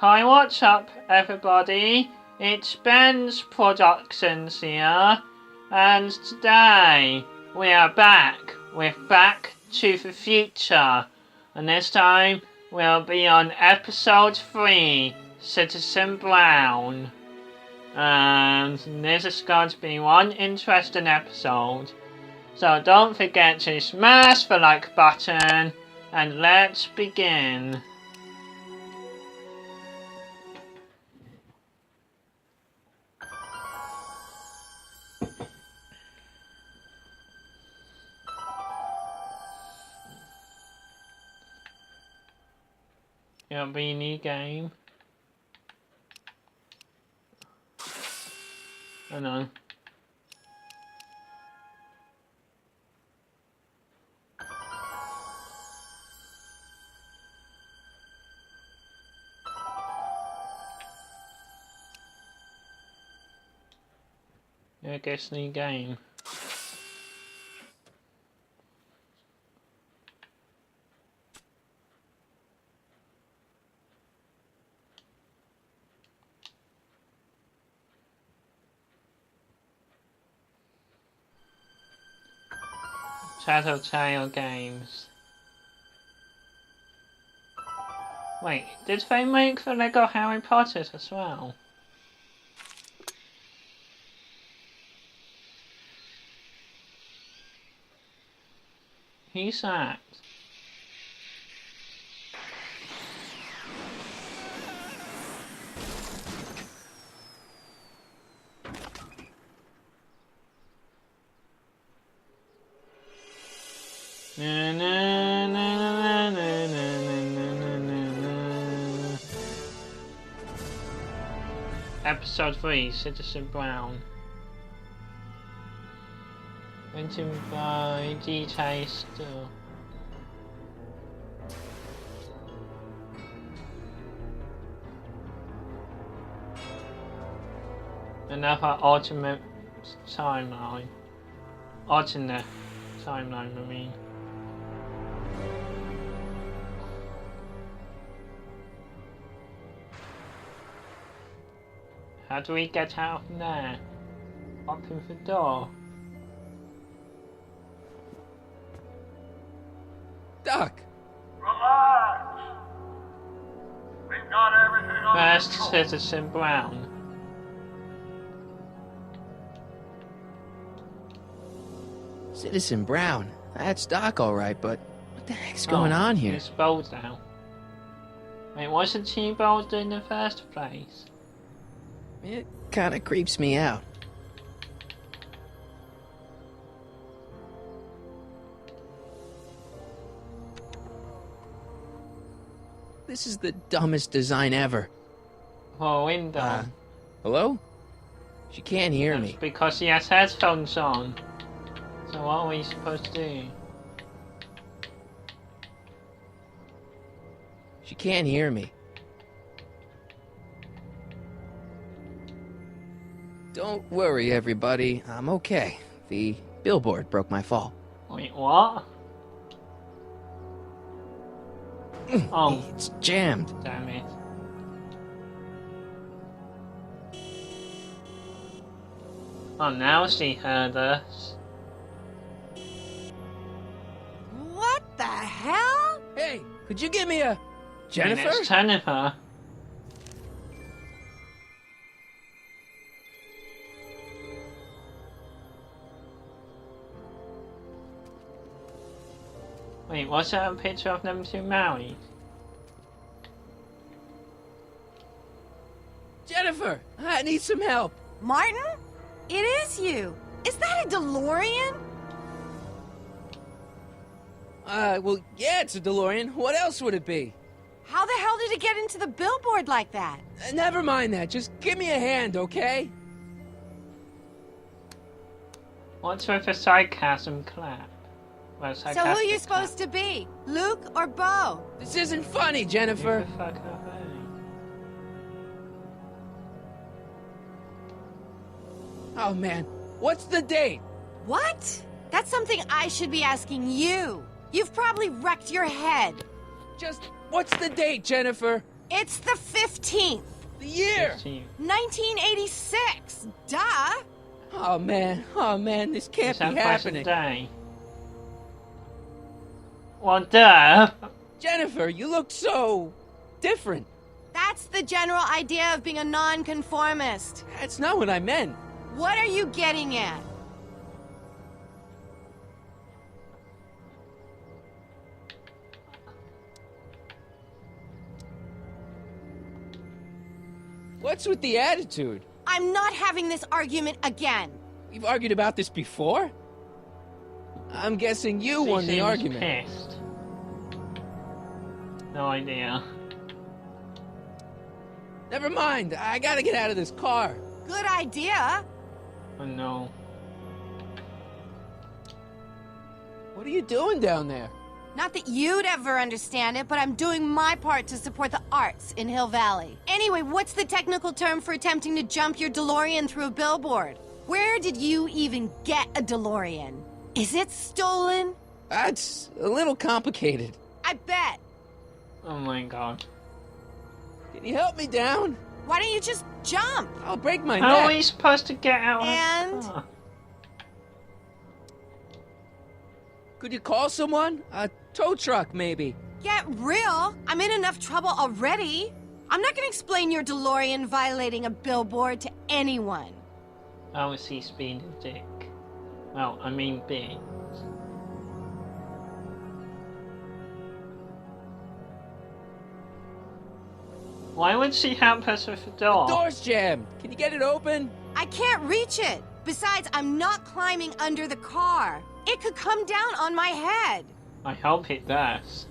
Hi, what's up, everybody? It's Ben's Productions here, and today we are back with Back to the Future, and this time we'll be on episode 3, Citizen Brown. And this is going to be one interesting episode, so don't forget to smash the like button, and let's begin. It'll be a new game. Oh no. I guess new game. Tattletale Games. Wait, did they make the Lego Harry Potter as well? Who's that? Na, na, na, na, na, na, na, na. Episode 3, Citizen Brown. Written by DJ Still. Another alternate timeline. Alternate timeline, I mean. How do we get out from there? Open the door. Doc! Relax! We've got everything under First control. Citizen Brown. Citizen Brown. That's Doc, all right, but what the heck's going on here? He's bold now. Wait, wasn't he bold in the first place? It kind of creeps me out. This is the dumbest design ever. Oh, window. Hello? She can't hear That's me. because he has headphones on. So what are we supposed to do? She can't hear me. Don't worry, everybody. I'm okay. The billboard broke my fall. Wait, what? Oh, It's jammed. damn it. Oh, now she heard us. What the hell? Hey, could you give me a... And Jennifer? it's Jennifer. Wait, was that a picture of them two married? Jennifer, I need some help. Martin? It is you. Is that a DeLorean? Well, yeah, it's a DeLorean. What else would it be? How the hell did it get into the billboard like that? Never mind that. Just give me a hand, okay? What's with the sarcasm clap? Well, So who are you supposed to be? Luke or Bo? This isn't funny, Jennifer. Oh, man. What's the date? What? That's something I should be asking you. You've probably wrecked your head. Just, what's the date, Jennifer? It's the 15th. The year! 1986. Duh. Oh man, this can't Is that be happening. present day? Well, duh. Jennifer, you look so different. That's the general idea of being a nonconformist. That's not what I meant. What are you getting at? What's with the attitude? I'm not having this argument again. We've argued about this before? I'm guessing you She won the seems argument. Pissed. No idea. Never mind, I gotta get out of this car. Good idea. Oh no. What are you doing down there? Not that you'd ever understand it, but I'm doing my part to support the arts in Hill Valley. Anyway, what's the technical term for attempting to jump your DeLorean through a billboard? Where did you even get a DeLorean? Is it stolen? That's a little complicated. I bet. Oh my god. Can you help me down? Why don't you just jump? I'll break my How are neck. we supposed to get out And? of the car? Could you call someone? A tow truck, maybe. Get real. I'm in enough trouble already. I'm not gonna explain your DeLorean violating a billboard to anyone. Oh, is he being a dick? Well, I mean big. Why would she help us with the door? The door's jammed. Can you get it open? I can't reach it. Besides, I'm not climbing under the car. It could come down on my head. I hope it does.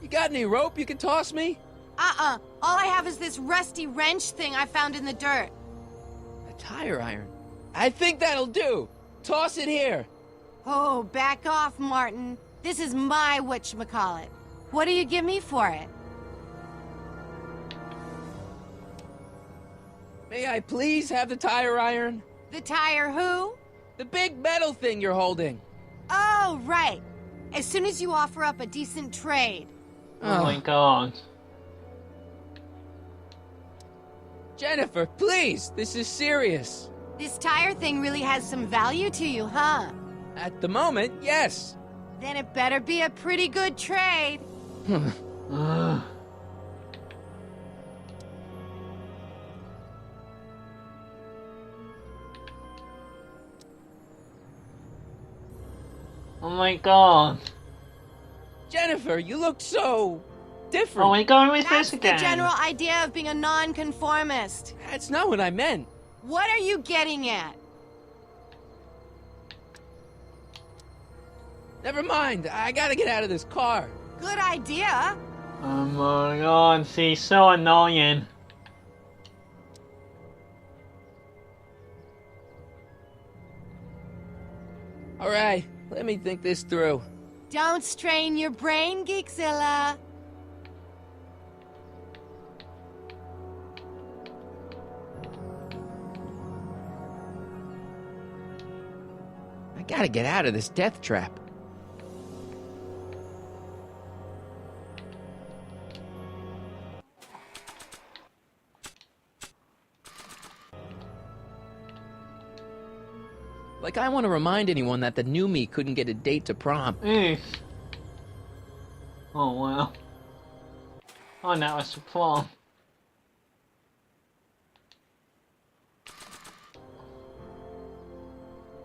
You got any rope you can toss me? All I have is this rusty wrench thing I found in the dirt. A tire iron. I think that'll do. Toss it here. Oh, back off, Martin. This is my whatchamacallit. What do you give me for it? May I please have the tire iron? The tire who? The big metal thing you're holding. Oh, right. As soon as you offer up a decent trade. Oh my god. Jennifer, please, this is serious. This tire thing really has some value to you, huh? At the moment, yes. Then it better be a pretty good trade. Ugh. Oh my god. Jennifer, you look so different. Are we going with That's this the again? general idea of being a nonconformist. That's not what I meant. What are you getting at? Never mind, I gotta get out of this car. Good idea. Oh my god, she's so annoying. Alright, let me think this through. Don't strain your brain, Geekzilla. I gotta get out of this death trap. Like I want to remind anyone that the new me couldn't get a date to prom. Oof. Oh wow. Oh, now it's a prom.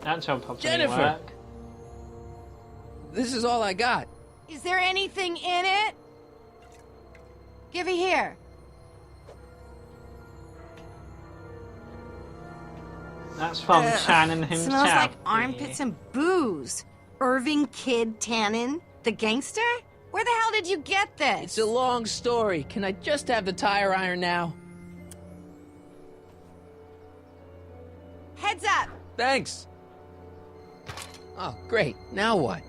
That's how probably Jennifer! work. This is all I got. Is there anything in it? Give it here. That's from Shannon himself. Smells like armpits and booze. Irving Kid Tannen, the gangster? Where the hell did you get this? It's a long story. Can I just have the tire iron now? Heads up. Thanks. Oh, great. Now what?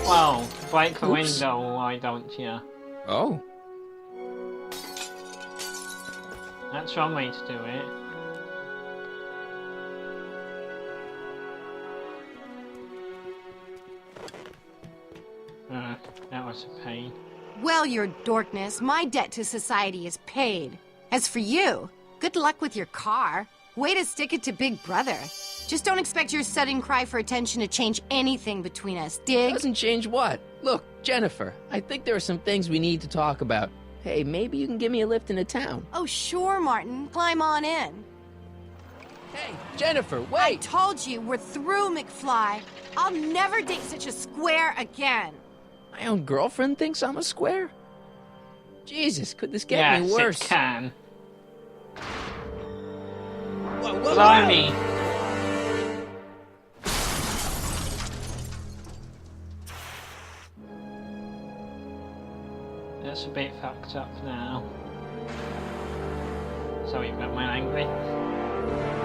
Well, break the Oops. window, why don't you? Oh. That's one way to do it. That was a pain. Well, your dorkness, my debt to society is paid. As for you, good luck with your car. Way to stick it to Big Brother. Just don't expect your sudden cry for attention to change anything between us, dig? Doesn't change what? Look, Jennifer, I think there are some things we need to talk about. Hey, maybe you can give me a lift into town. Oh, sure, Martin. Climb on in. Hey, Jennifer, wait! I told you, we're through, McFly. I'll never date such a square again. My own girlfriend thinks I'm a square? Jesus, could this get me worse? Yes, it can. Whoa, whoa, Blimey. That's a bit fucked up now. Sorry about my language.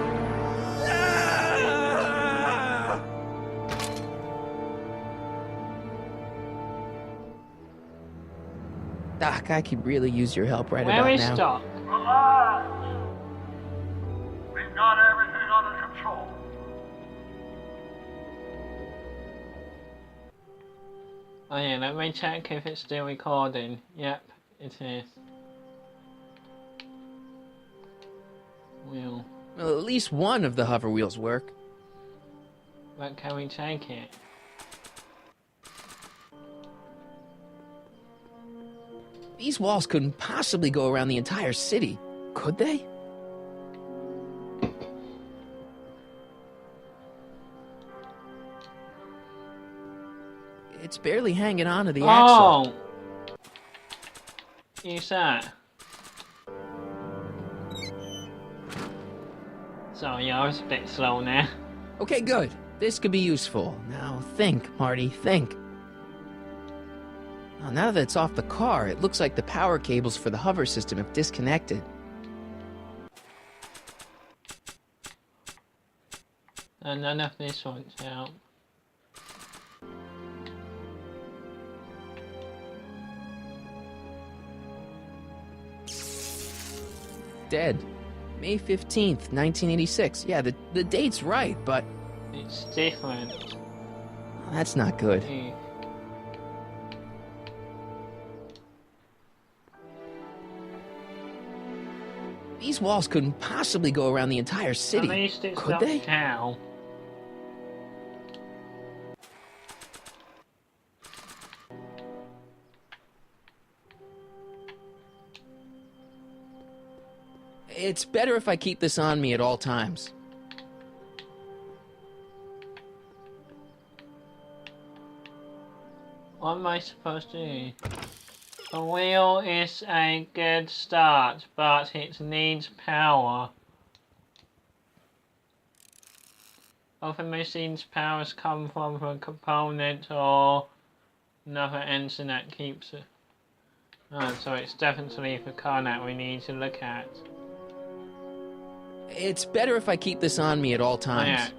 Doc, I could really use your help right Where about is now. Doc? Relax. We've got everything under control. Oh yeah, let me check if it's still recording. Yep, it is. Wheel. Well, at least one of the hover wheels work. But can we take it? These walls couldn't possibly go around the entire city, could they? It's barely hanging on to the axle. Oh! Use that. Sorry, I was a bit slow now. Okay, good. This could be useful. Now think, Marty, think. Now that it's off the car, it looks like the power cables for the hover system have disconnected. And none of this wants out. Dead. May 15th, 1986. Yeah, the date's right, but It's different. that's not good. Hmm. These walls couldn't possibly go around the entire city, At least it's could not they? now. It's better if I keep this on me at all times. What am I supposed to do? The wheel is a good start, but it needs power. Often machine's powers come from a component or another engine that keeps it. Oh, so it's definitely the car that we need to look at. It's better if I keep this on me at all Oh, times. yeah.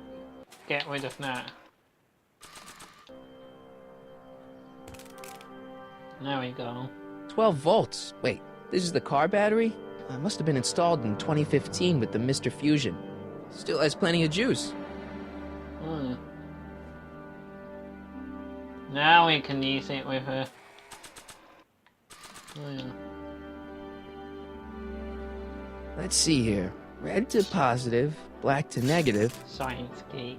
Get rid of that. There we go. 12 volts. Wait, this is the car battery? It must have been installed in 2015 with the Mr. Fusion. Still has plenty of juice. Hmm. Now we can use it with a... Oh, yeah. Let's see here. Red to positive, black to negative. Science geek.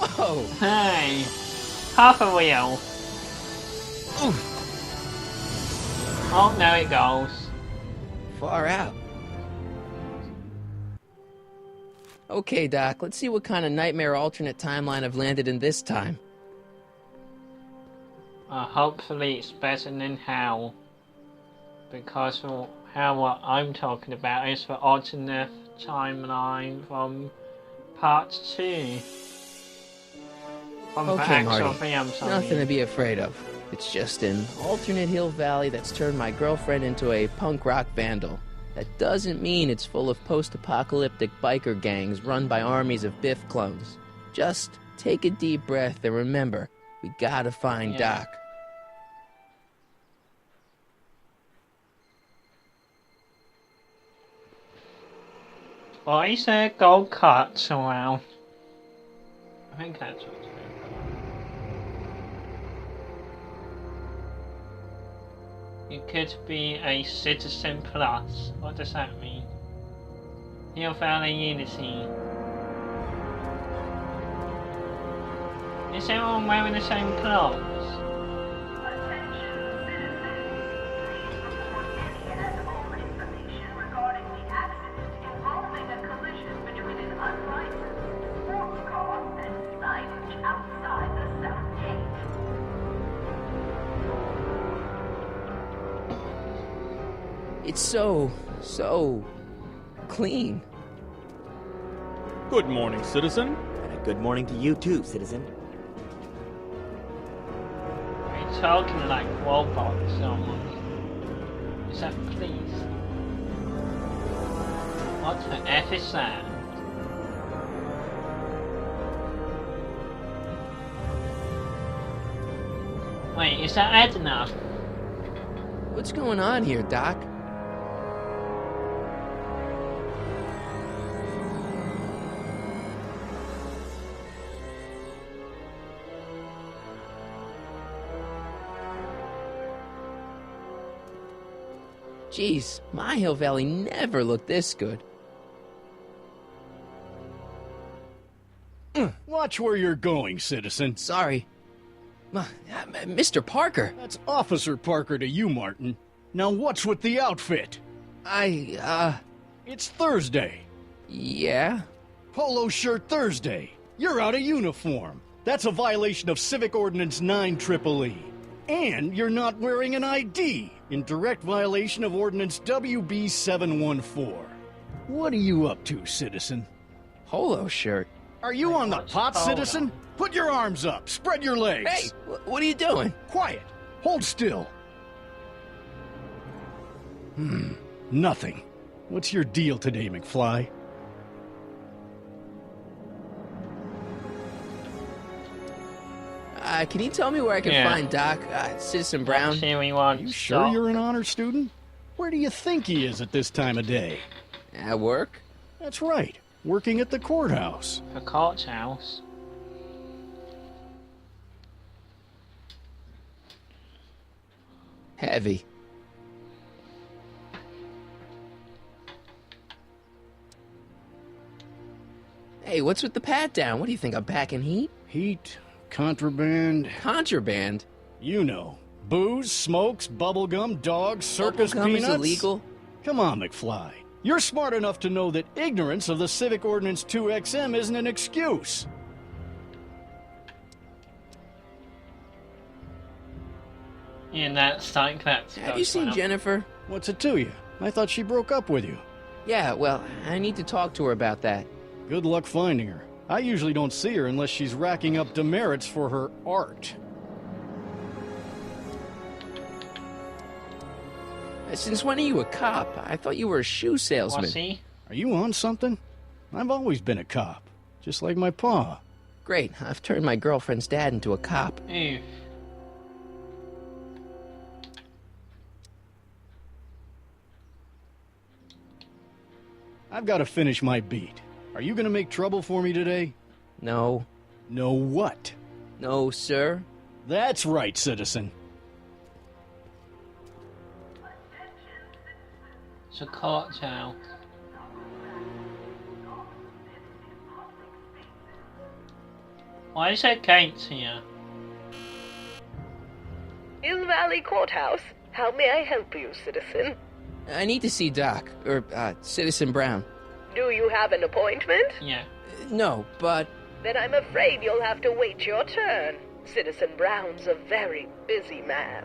Whoa! Hey! Half a wheel. Oof, Oh, there it goes. far out. Okay, Doc, let's see what kind of nightmare alternate timeline I've landed in this time. Hopefully it's better than hell. Because what I'm talking about is the alternate timeline from part 2. From the Okay, actual Marty. film, sorry. Nothing to be afraid of. It's just an alternate Hill Valley that's turned my girlfriend into a punk rock vandal. That doesn't mean it's full of post-apocalyptic biker gangs run by armies of Biff clones. Just take a deep breath and remember, we gotta find Yeah. Doc. Why is there gold cuts around? I think that's what's going on. You could be a Citizen Plus. What does that mean? Hill Valley Unity. Is everyone wearing the same clothes? It's so clean. Good morning, citizen. And a good morning to you too, citizen. Are you talking like robots almost? Is that please? What the F is that? Wait, is that Edna? What's going on here, Doc? Jeez, my Hill Valley never looked this good. Watch where you're going, citizen. Sorry. Mr. Parker. That's Officer Parker to you, Martin. Now what's with the outfit? It's Thursday. Yeah? Polo shirt Thursday. You're out of uniform. That's a violation of Civic Ordinance 9EEE. And you're not wearing an ID, in direct violation of Ordinance WB 714. What are you up to, citizen? Polo shirt. Are you on the what's pot, polo? citizen? Put your arms up. Spread your legs. Hey, what are you doing? Quiet. Hold still. Nothing. What's your deal today, McFly? Can you tell me where I can Yeah. find Doc, Citizen Brown? Here we want. You sure you're an honor student? Where do you think he is at this time of day? At work? That's right. Working at the courthouse. The courthouse. Heavy. Hey, what's with the pat down? What do you think, I'm packing heat? Heat, contraband, Contraband? you know. Booze, smokes, bubblegum, dogs, circus Bubblegum peanuts. is illegal? Come on, McFly. You're smart enough to know that ignorance of the Civic Ordinance 2XM isn't an excuse. Yeah, that's like that. Have you seen Jennifer? What's it to you? I thought she broke up with you. Yeah, well, I need to talk to her about that. Good luck finding her. I usually don't see her unless she's racking up demerits for her art. Since when are you a cop? I thought you were a shoe salesman. What's he? Are you on something? I've always been a cop, just like my pa. Great, I've turned my girlfriend's dad into a cop. Ooh. I've got to finish my beat. Are you gonna make trouble for me today? No. No what? No, sir. That's right, citizen. It's a courthouse. Why is there gates here? Hill Valley Courthouse. How may I help you, citizen? I need to see Doc, or, Citizen Brown. Do you have an appointment? Yeah. No, but... Then I'm afraid you'll have to wait your turn. Citizen Brown's a very busy man.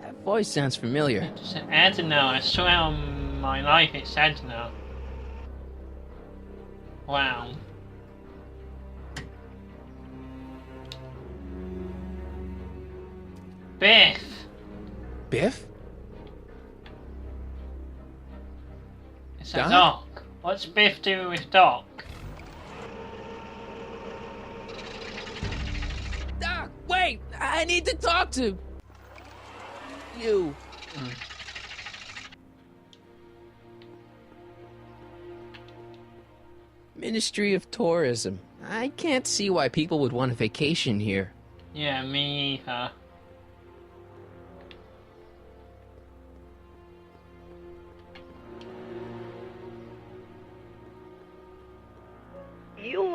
That voice sounds familiar. It's Edna. I swear on my life it's Edna. Wow. Biff! Biff? It's a Doc? Doc. What's Biff doing with Doc? Doc, wait! I need to talk to... you. Ministry of Tourism. I can't see why people would want a vacation here. Yeah, me either.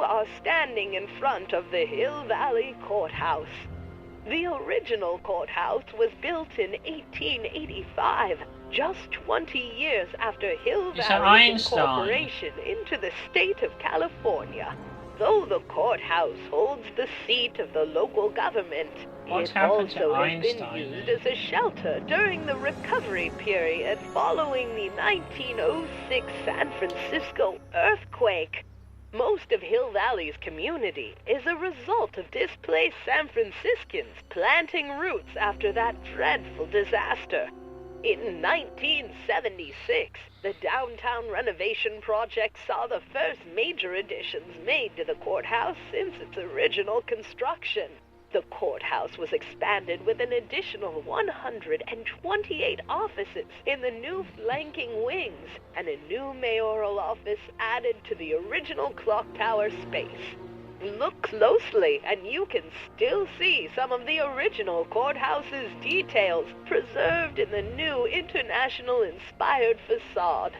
are standing in front of the Hill Valley Courthouse. The original courthouse was built in 1885, just 20 years after Hill It's an Valley's Einstein. incorporation into the state of California. Though the courthouse holds the seat of the local government, What it happened to also has been Einstein, used then? as a shelter during the recovery period following the 1906 San Francisco earthquake. Most of Hill Valley's community is a result of displaced San Franciscans planting roots after that dreadful disaster. In 1976, the downtown renovation project saw the first major additions made to the courthouse since its original construction. The courthouse was expanded with an additional 128 offices in the new flanking wings, and a new mayoral office added to the original clock tower space. Look closely, and you can still see some of the original courthouse's details preserved in the new international-inspired facade.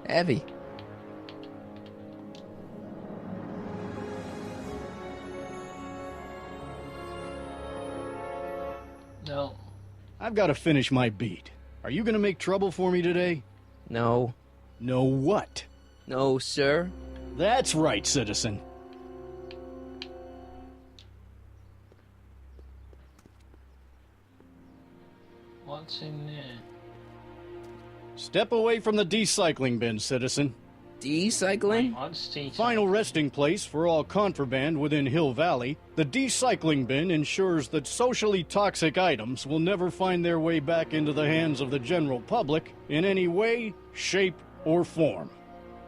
Evie. No. I've got to finish my beat. Are you gonna make trouble for me today? No. No what? No, sir. That's right, citizen. What's in there? Step away from the decycling bin, citizen. Decycling? What's the Final resting place for all contraband within Hill Valley, the decycling bin ensures that socially toxic items will never find their way back into the hands of the general public in any way, shape, or form.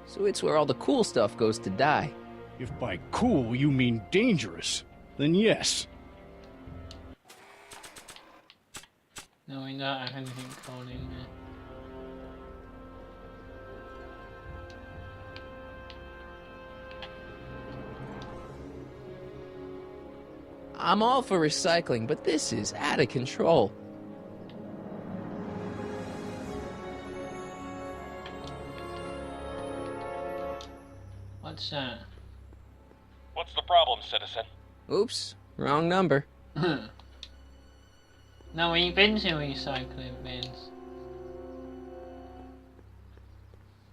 So it's where all the cool stuff goes to die. If by cool you mean dangerous, then yes. No, we don't have anything cool in there. I'm all for recycling, but this is out of control. What's that? What's the problem, citizen? Oops, wrong number. No, we've been to recycling bins.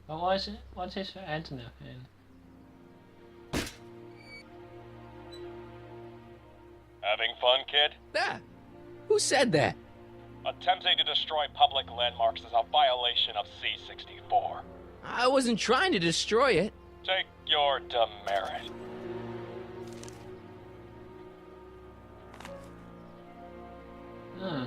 But what's this for Edna in? Having fun, kid? Ah, who said that? Attempting to destroy public landmarks is a violation of C-64. I wasn't trying to destroy it. Take your demerit. Hmm.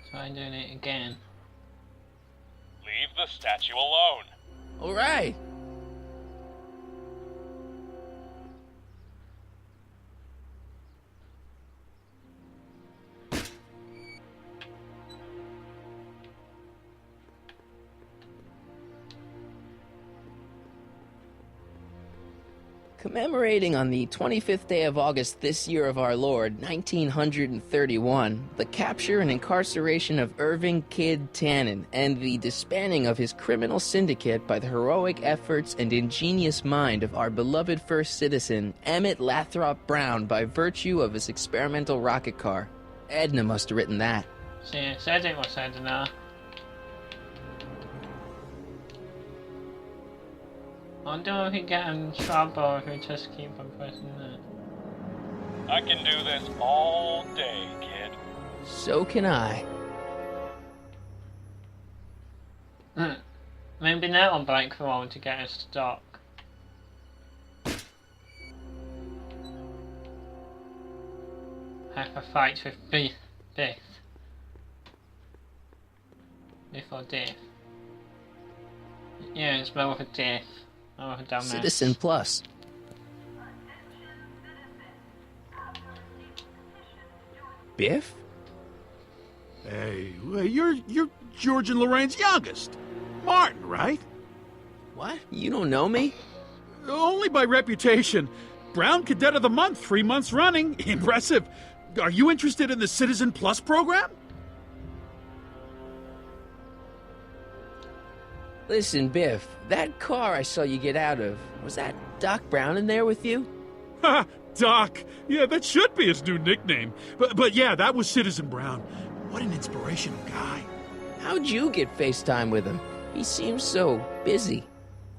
Try doing it again. Leave the statue alone. All right. Commemorating on the 25th day of August this year of our Lord, 1931, the capture and incarceration of Irving Kid Tannen and the disbanding of his criminal syndicate by the heroic efforts and ingenious mind of our beloved first citizen, Emmett Lathrop Brown, by virtue of his experimental rocket car. Edna must have written that. See, it said it was Edna. I wonder if we get in trouble if we just keep on pressing that. I can do this all day, kid. So can I. Maybe now on break for a while to get us stock. Have a fight with Biff. Biff or Diff? Yeah, it's better with a Diff. Oh, a dumbass. Citizen Plus. Biff? Hey, you're George and Lorraine's youngest. Martin, right? What? You don't know me? Only by reputation. Brown Cadet of the Month, 3 months running. Impressive. Are you interested in the Citizen Plus program? Listen, Biff, that car I saw you get out of, was that Doc Brown in there with you? Ha! Doc. Yeah, that should be his new nickname. But yeah, that was Citizen Brown. What an inspirational guy. How'd you get FaceTime with him? He seems so busy.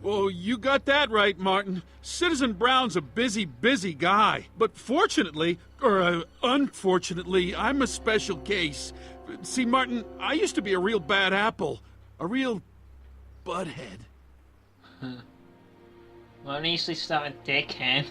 Well, you got that right, Martin. Citizen Brown's a busy, busy guy. But fortunately, or unfortunately, I'm a special case. See, Martin, I used to be a real bad apple. A real butthead. Well, at least he's not a dickhead.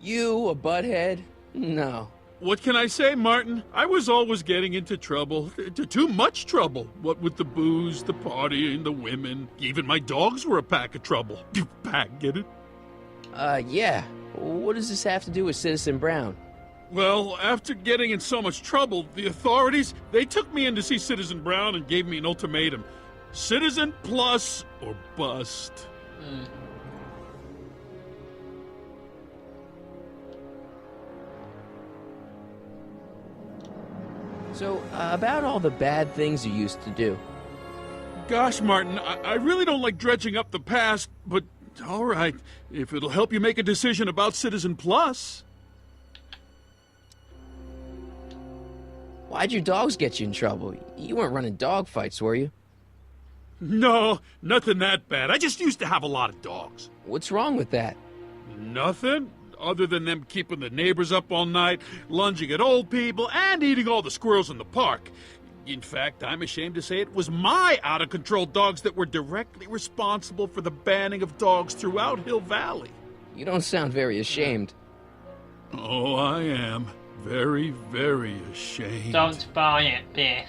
You, a butthead? No. What can I say, Martin? I was always getting into trouble. Too much trouble. What with the booze, the partying, the women. Even my dogs were a pack of trouble. Pack, get it? Yeah. What does this have to do with Citizen Brown? Well, after getting in so much trouble, the authorities, they took me in to see Citizen Brown and gave me an ultimatum. Citizen Plus or bust. So, about all the bad things you used to do. Gosh, Martin, I really don't like dredging up the past, but all right, if it'll help you make a decision about Citizen Plus. Why'd your dogs get you in trouble? You weren't running dog fights, were you? No, nothing that bad. I just used to have a lot of dogs. What's wrong with that? Nothing, other than them keeping the neighbors up all night, lunging at old people, and eating all the squirrels in the park. In fact, I'm ashamed to say it was my out-of-control dogs that were directly responsible for the banning of dogs throughout Hill Valley. You don't sound very ashamed. Oh, I am. Very, very ashamed. Don't buy it, Biff.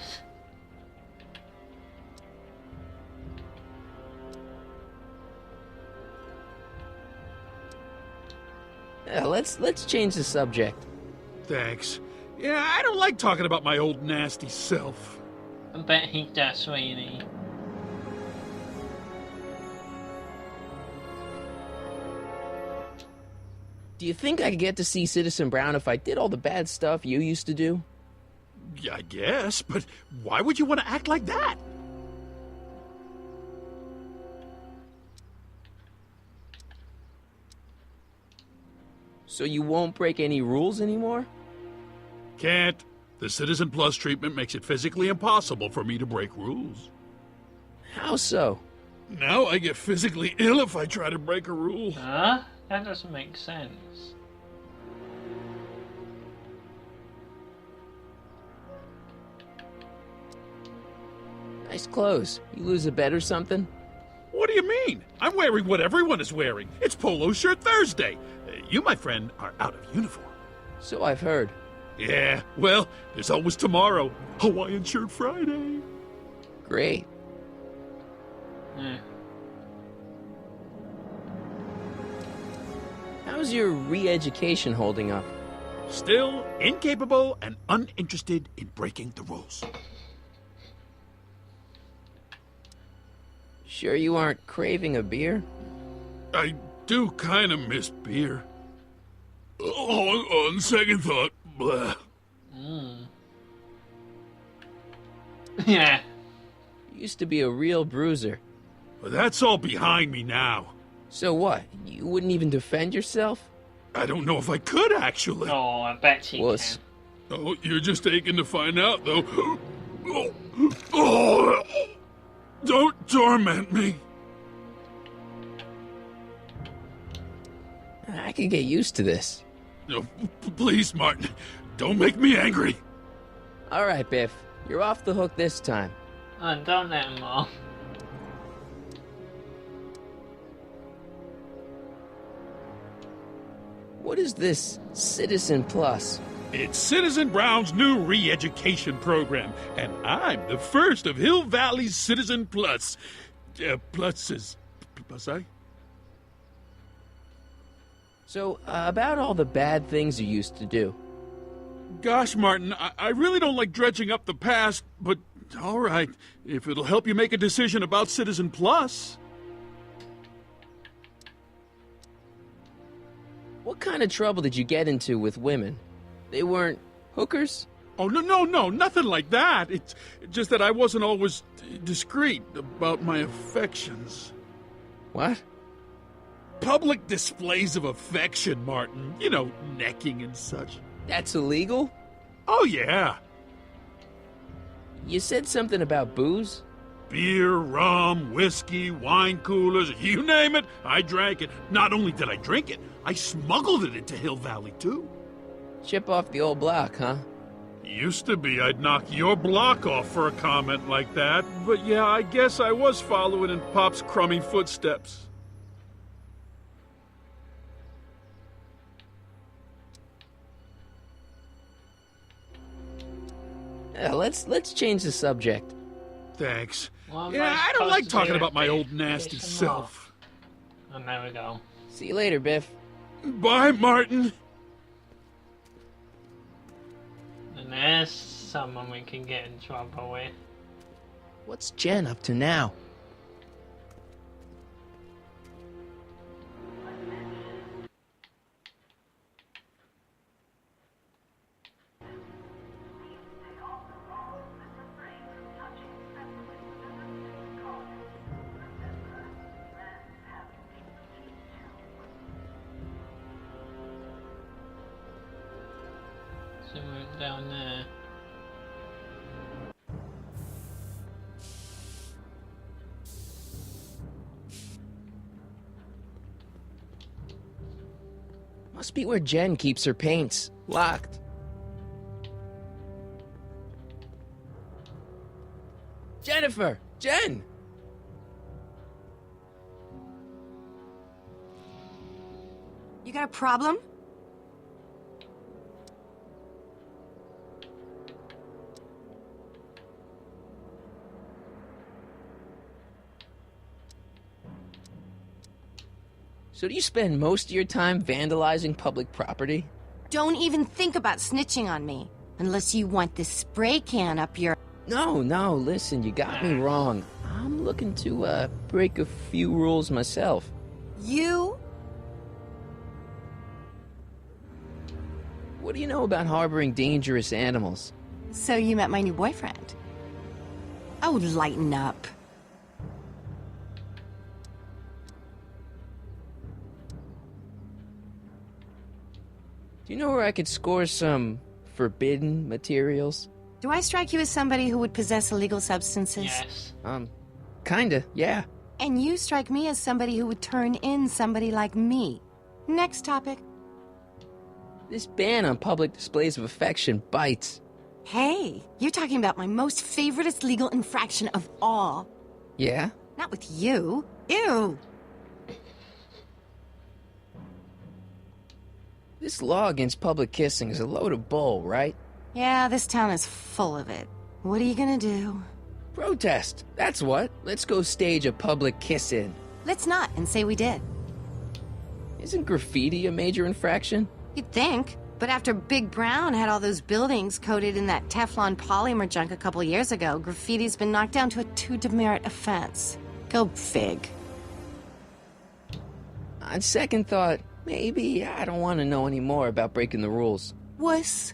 Let's change the subject. Thanks. Yeah, I don't like talking about my old nasty self. I bet he does, really. Do you think I could get to see Citizen Brown if I did all the bad stuff you used to do? Yeah, I guess, but why would you want to act like that? So you won't break any rules anymore? Can't. The Citizen Plus treatment makes it physically impossible for me to break rules. How so? Now I get physically ill if I try to break a rule. Huh? That doesn't make sense. Nice clothes. You lose a bet or something? What do you mean? I'm wearing what everyone is wearing. It's Polo Shirt Thursday. You, my friend, are out of uniform. So I've heard. Yeah, well, there's always tomorrow. Hawaiian Shirt Friday. Great. How's your re-education holding up? Still incapable and uninterested in breaking the rules. Sure you aren't craving a beer? I do kind of miss beer. On second thought, blah. Yeah. You used to be a real bruiser. But that's all behind me now. So what? You wouldn't even defend yourself? I don't know if I could, actually. Oh, I bet he Wuss. can. Oh, you're just aching to find out, though. Oh, don't torment me. I can get used to this. No, please, Martin. Don't make me angry. All right, Biff. You're off the hook this time. Oh, don't let him off. What is this Citizen Plus? It's Citizen Brown's new re-education program, and I'm the first of Hill Valley's Citizen Plus. Pluses. Plus, I? So, about all the bad things you used to do. Gosh, Martin, I really don't like dredging up the past, but all right, if it'll help you make a decision about Citizen Plus. What kind of trouble did you get into with women? They weren't hookers? Oh, no, nothing like that. It's just that I wasn't always discreet about my affections. What? Public displays of affection, Martin. You know, necking and such. That's illegal? Oh, yeah. You said something about booze? Beer, rum, whiskey, wine coolers, you name it, I drank it. Not only did I drink it, I smuggled it into Hill Valley, too. Chip off the old block, huh? Used to be I'd knock your block off for a comment like that, but yeah, I guess I was following in Pop's crummy footsteps. Let's change the subject. Thanks. What am Yeah, I don't supposed like to talking do? about my old nasty Piss him self. off. And there we go. See you later, Biff. Bye, Martin. And there's someone we can get in trouble with. What's Jen up to now? Somewhere down there. Must be where Jen keeps her paints. Locked. Jennifer! Jen! You got a problem? So do you spend most of your time vandalizing public property? Don't even think about snitching on me. Unless you want this spray can up your... No, listen, you got me wrong. I'm looking to, break a few rules myself. You? What do you know about harboring dangerous animals? So you met my new boyfriend. Oh, lighten up. Do you know where I could score some forbidden materials? Do I strike you as somebody who would possess illegal substances? Yes. Kinda, yeah. And you strike me as somebody who would turn in somebody like me. Next topic. This ban on public displays of affection bites. Hey, you're talking about my most favoriteest legal infraction of all. Yeah? Not with you. Ew. This law against public kissing is a load of bull, right? Yeah, this town is full of it. What are you gonna do? Protest! That's what. Let's go stage a public kiss-in. Let's not and say we did. Isn't graffiti a major infraction? You'd think. But after Big Brown had all those buildings coated in that Teflon polymer junk a couple years ago, graffiti's been knocked down to a 2 demerit offense. Go fig. On second thought, maybe I don't want to know any more about breaking the rules. Wuss.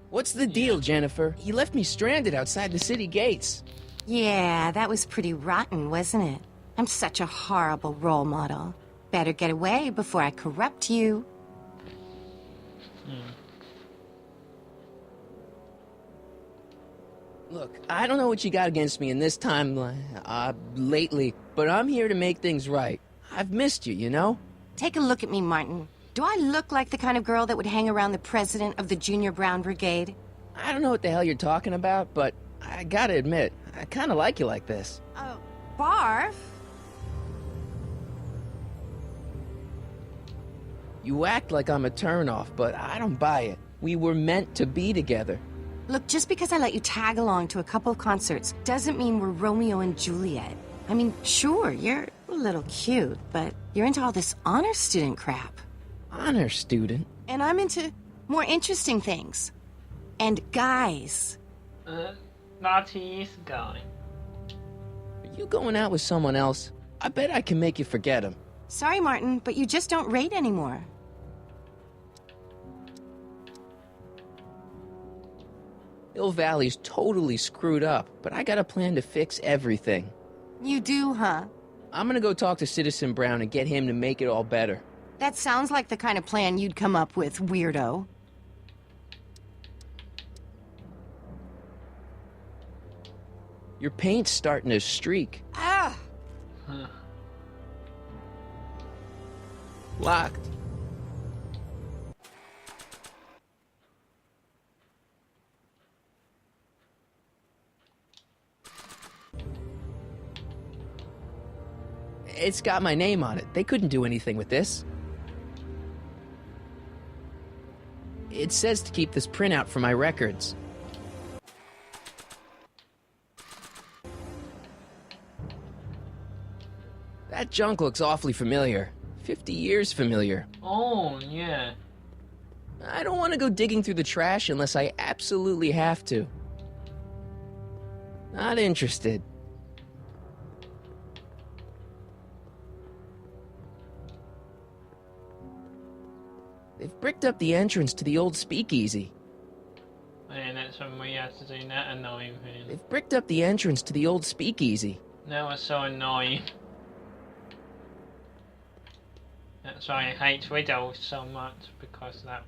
What's the deal, Jennifer? You left me stranded outside the city gates. Yeah, that was pretty rotten, wasn't it? I'm such a horrible role model. Better get away before I corrupt you. Look, I don't know what you got against me in this time, lately, but I'm here to make things right. I've missed you, you know? Take a look at me, Martin. Do I look like the kind of girl that would hang around the president of the Junior Brown Brigade? I don't know what the hell you're talking about, but I gotta admit, I kinda like you like this. Oh, barf? You act like I'm a turnoff, but I don't buy it. We were meant to be together. Look, just because I let you tag along to a couple of concerts doesn't mean we're Romeo and Juliet. I mean, sure, you're a little cute, but you're into all this honor student crap. Honor student? And I'm into more interesting things. And guys. Naughty guy. Are you going out with someone else? I bet I can make you forget him. Sorry, Martin, but you just don't rate anymore. Hill Valley's totally screwed up, but I got a plan to fix everything. You do, huh? I'm gonna go talk to Citizen Brown and get him to make it all better. That sounds like the kind of plan you'd come up with, weirdo. Your paint's starting to streak. Ah! Locked. It's got my name on it. They couldn't do anything with this. It says to keep this printout for my records. That junk looks awfully familiar. 50 years familiar. Oh, yeah. I don't want to go digging through the trash unless I absolutely have to. Not interested. They've bricked up the entrance to the old speakeasy. And that's when we had to do that annoying thing. They've bricked up the entrance to the old speakeasy. That was so annoying. That's why I hate Riddle so much, because of that.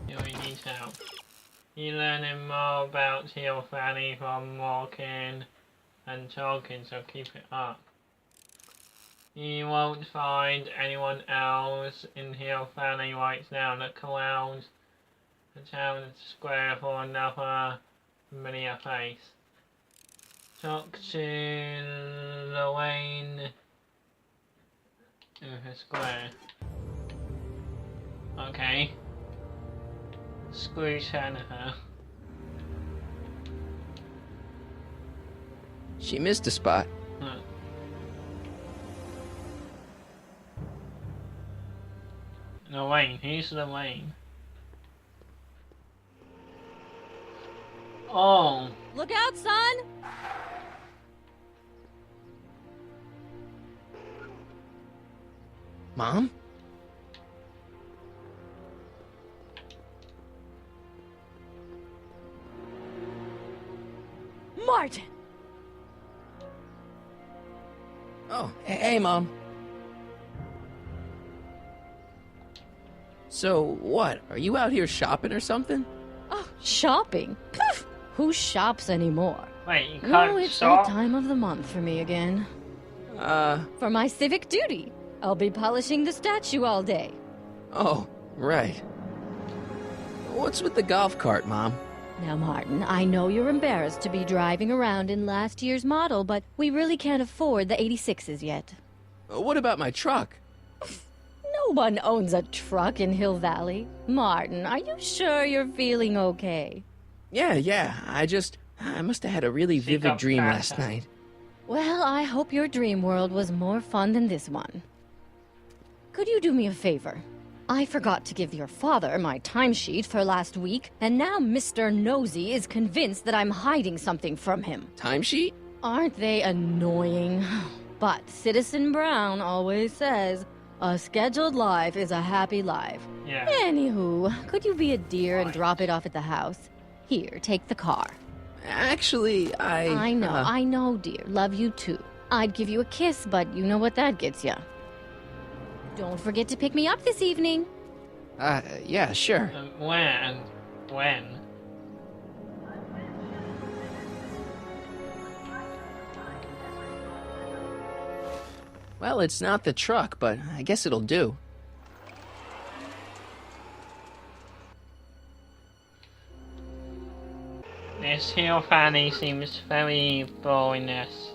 Here we need help. You're learning more about Hill Valley from walking and talking, so keep it up. You won't find anyone else in Hill Valley right now. Look around the town square for another familiar face. Talk to Lorraine in the square. Okay. Screw Shanahan. She missed a spot. Huh. Lorraine, who's Lorraine? Oh. Look out, son! Mom? Martin! Oh, hey, Mom. So, what? Are you out here shopping or something? Oh, shopping? Poof! Who shops anymore? Wait, you can't No, it's shop? that time of the month for me again. For my civic duty. I'll be polishing the statue all day. Oh, right. What's with the golf cart, Mom? Now, Martin, I know you're embarrassed to be driving around in last year's model, but we really can't afford the 86s yet. What about my truck? No one owns a truck in Hill Valley. Martin, are you sure you're feeling okay? Yeah, I must have had a really vivid dream last fatter. night. Well, I hope your dream world was more fun than this one. Could you do me a favor? I forgot to give your father my timesheet for last week, and now Mr. Nosy is convinced that I'm hiding something from him. Timesheet? Aren't they annoying? But Citizen Brown always says, a scheduled life is a happy life. Yeah. Anywho, could you be a dear and drop it off at the house? Here, take the car. Actually, I know, dear. Love you too. I'd give you a kiss, but you know what that gets ya. Don't forget to pick me up this evening. Yeah, sure. When? Well, it's not the truck, but I guess it'll do. This Hill Valley seems very boringness.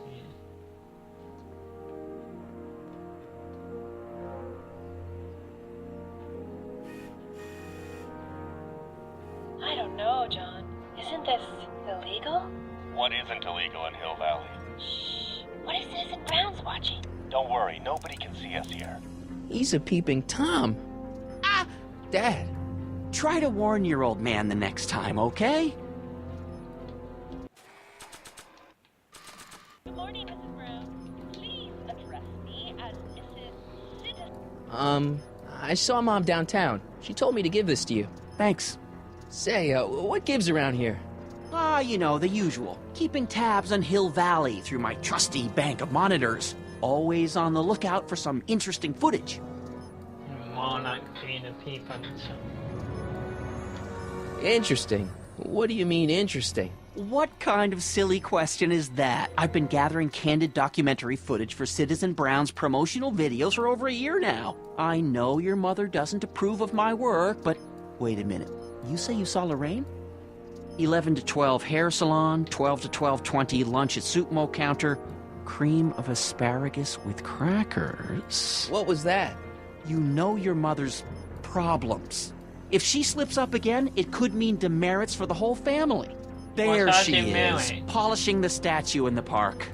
I don't know, John. Isn't this illegal? What isn't illegal in Hill Valley? Shh. What if Citizen Brown's watching? Don't worry, nobody can see us here. He's a peeping Tom. Ah! Dad. Try to warn your old man the next time, okay? Good morning, Mrs. Brown. Please address me as Mrs. Citizen. I saw Mom downtown. She told me to give this to you. Thanks. Say, what gives around here? You know, the usual. Keeping tabs on Hill Valley through my trusty bank of monitors. Always on the lookout for some interesting footage. More like being a peep hunter. Interesting. What do you mean, interesting? What kind of silly question is that? I've been gathering candid documentary footage for Citizen Brown's promotional videos for over a year now. I know your mother doesn't approve of my work, but wait a minute. You say you saw Lorraine? 11 to 12 hair salon, 12 to 12:20 lunch at soup mo counter, cream of asparagus with crackers. What was that? You know your mother's problems. If she slips up again, it could mean demerits for the whole family. There she is, polishing the statue in the park.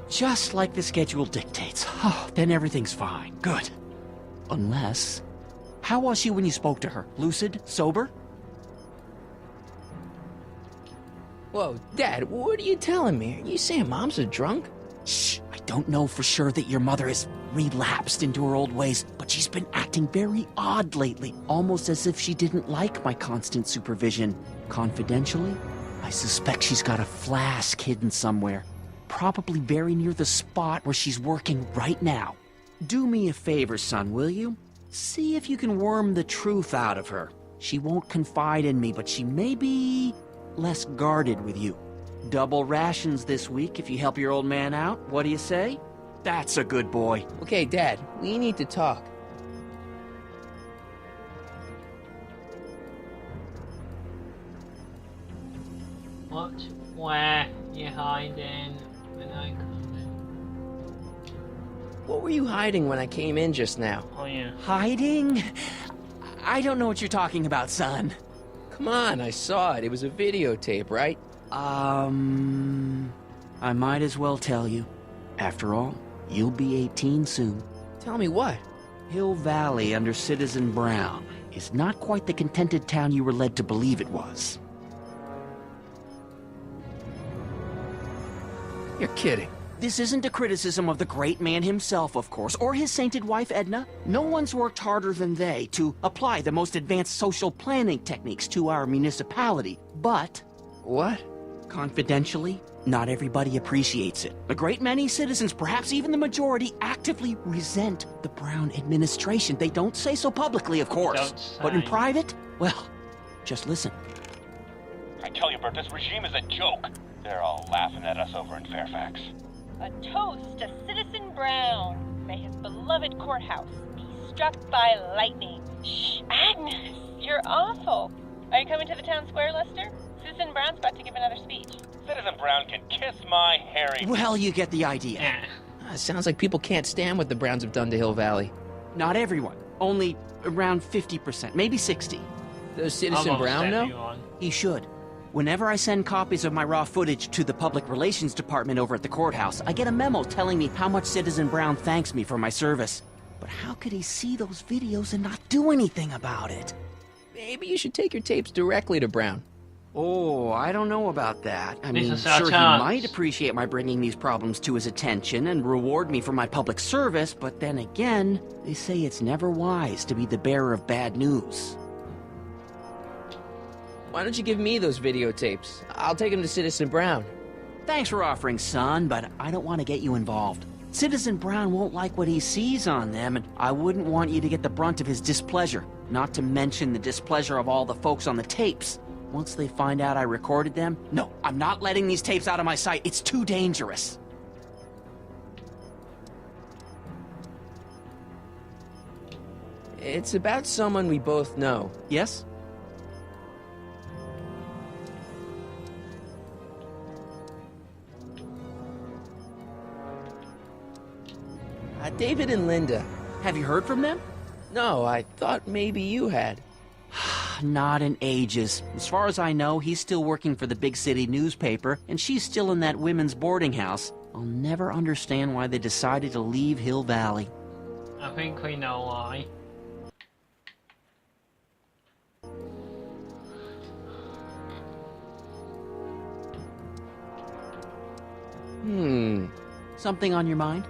Just like the schedule dictates. Oh, then everything's fine. Good. Unless... How was she when you spoke to her? Lucid? Sober? Whoa, Dad, what are you telling me? Are you saying Mom's a drunk? Shh, I don't know for sure that your mother has relapsed into her old ways, but she's been acting very odd lately, almost as if she didn't like my constant supervision. Confidentially, I suspect she's got a flask hidden somewhere, probably very near the spot where she's working right now. Do me a favor, son, will you? See if you can worm the truth out of her. She won't confide in me, but she may be less guarded with you. Double rations this week if you help your old man out. What do you say? That's a good boy. Okay, Dad, we need to talk. What? Where you hiding when I come in? What were you hiding when I came in just now? Oh yeah. Hiding? I don't know what you're talking about, son. Come on, I saw it. It was a videotape, right? I might as well tell you. After all, you'll be 18 soon. Tell me what? Hill Valley under Citizen Brown is not quite the contented town you were led to believe it was. You're kidding. This isn't a criticism of the great man himself, of course, or his sainted wife, Edna. No one's worked harder than they to apply the most advanced social planning techniques to our municipality. But... What? Confidentially, not everybody appreciates it. A great many citizens, perhaps even the majority, actively resent the Brown administration. They don't say so publicly, of course. But in private, well, just listen. I tell you, Bert, this regime is a joke. They're all laughing at us over in Fairfax. A toast to Citizen Brown. May his beloved courthouse be struck by lightning. Shh, Agnes, you're awful. Are you coming to the town square, Lester? Citizen Brown's about to give another speech. Citizen Brown can kiss my hairy... Well, you get the idea. Sounds like people can't stand what the Browns have done to Hill Valley. Not everyone. Only around 50%, maybe 60. Does Citizen Brown know? He should. Whenever I send copies of my raw footage to the Public Relations Department over at the courthouse, I get a memo telling me how much Citizen Brown thanks me for my service. But how could he see those videos and not do anything about it? Maybe you should take your tapes directly to Brown. Oh, I don't know about that. I mean, sure, he might appreciate my bringing these problems to his attention and reward me for my public service, but then again, they say it's never wise to be the bearer of bad news. Why don't you give me those videotapes? I'll take them to Citizen Brown. Thanks for offering, son, but I don't want to get you involved. Citizen Brown won't like what he sees on them, and I wouldn't want you to get the brunt of his displeasure, not to mention the displeasure of all the folks on the tapes. Once they find out I recorded them, no, I'm not letting these tapes out of my sight. It's too dangerous. It's about someone we both know. Yes? David and Linda. Have you heard from them? No, I thought maybe you had. Not in ages. As far as I know, he's still working for the big city newspaper, and she's still in that women's boarding house. I'll never understand why they decided to leave Hill Valley. I think we know why. Something on your mind?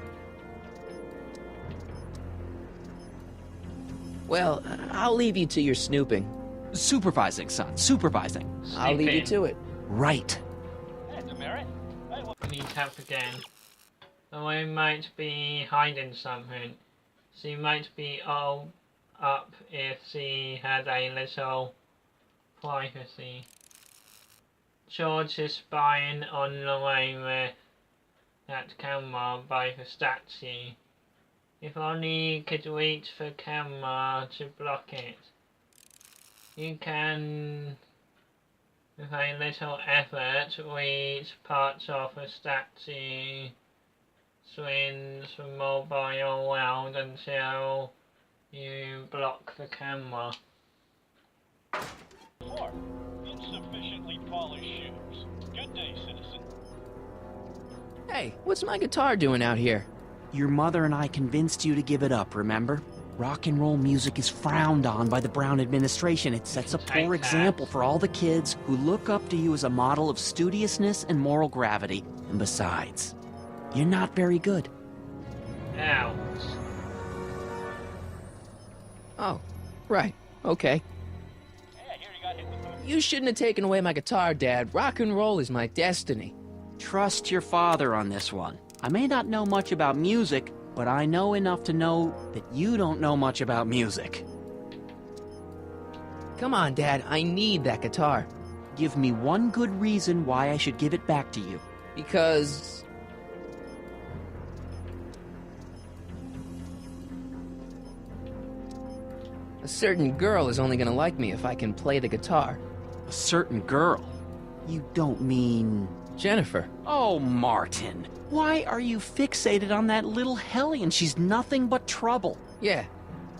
Well, I'll leave you to your snooping. Supervising, son. Supervising. I'll leave you to it. Right. Hey, Demerit. Hey, what? Meet up again. So we might be hiding something. She might be all up if she had a little privacy. George is spying on the way with that camera by the statue. If only you could reach the camera to block it. You can, with a little effort, reach parts of the statue, swings the mobile around until you block the camera. 4. Insufficiently polished shoes. Good day, citizen. Hey, what's my guitar doing out here? Your mother and I convinced you to give it up, remember? Rock and roll music is frowned on by the Brown administration. It sets a poor example for all the kids who look up to you as a model of studiousness and moral gravity. And besides, you're not very good. Ouch. Oh, right. Okay. Yeah, here you got hit with the... You shouldn't have taken away my guitar, Dad. Rock and roll is my destiny. Trust your father on this one. I may not know much about music, but I know enough to know that you don't know much about music. Come on, Dad. I need that guitar. Give me one good reason why I should give it back to you. Because... a certain girl is only gonna like me if I can play the guitar. A certain girl? You don't mean... Jennifer. Oh, Martin. Why are you fixated on that little hellion? She's nothing but trouble. Yeah,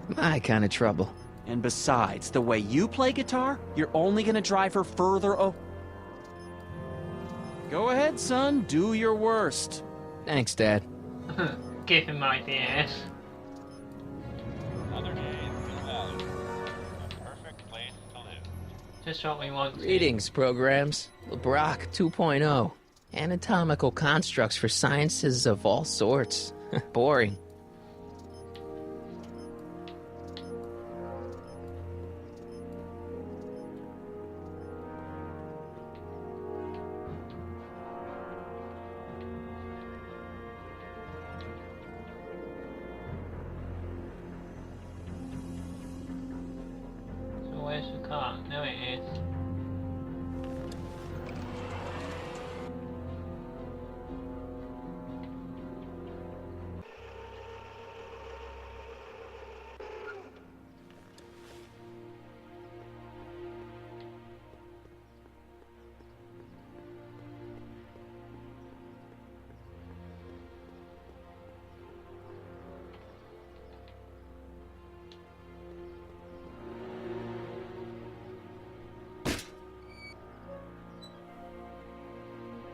my kind of trouble. And besides, the way you play guitar, you're only gonna drive her further Go ahead, son. Do your worst. Thanks, Dad. Give him ideas. Another day in Hill Valley. A perfect place to live. Just what we want. Greetings, programs. Brock 2.0. Anatomical constructs for sciences of all sorts. Boring. So where's the car? There it is.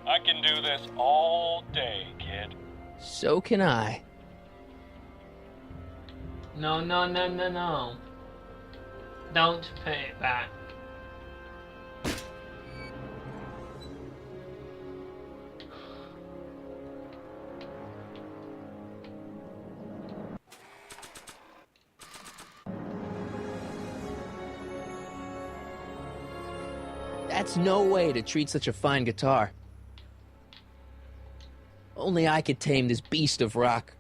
I can do this all day, kid. So can I. No, no, no, no, no. Don't put it back. That's no way to treat such a fine guitar. Only I could tame this beast of rock.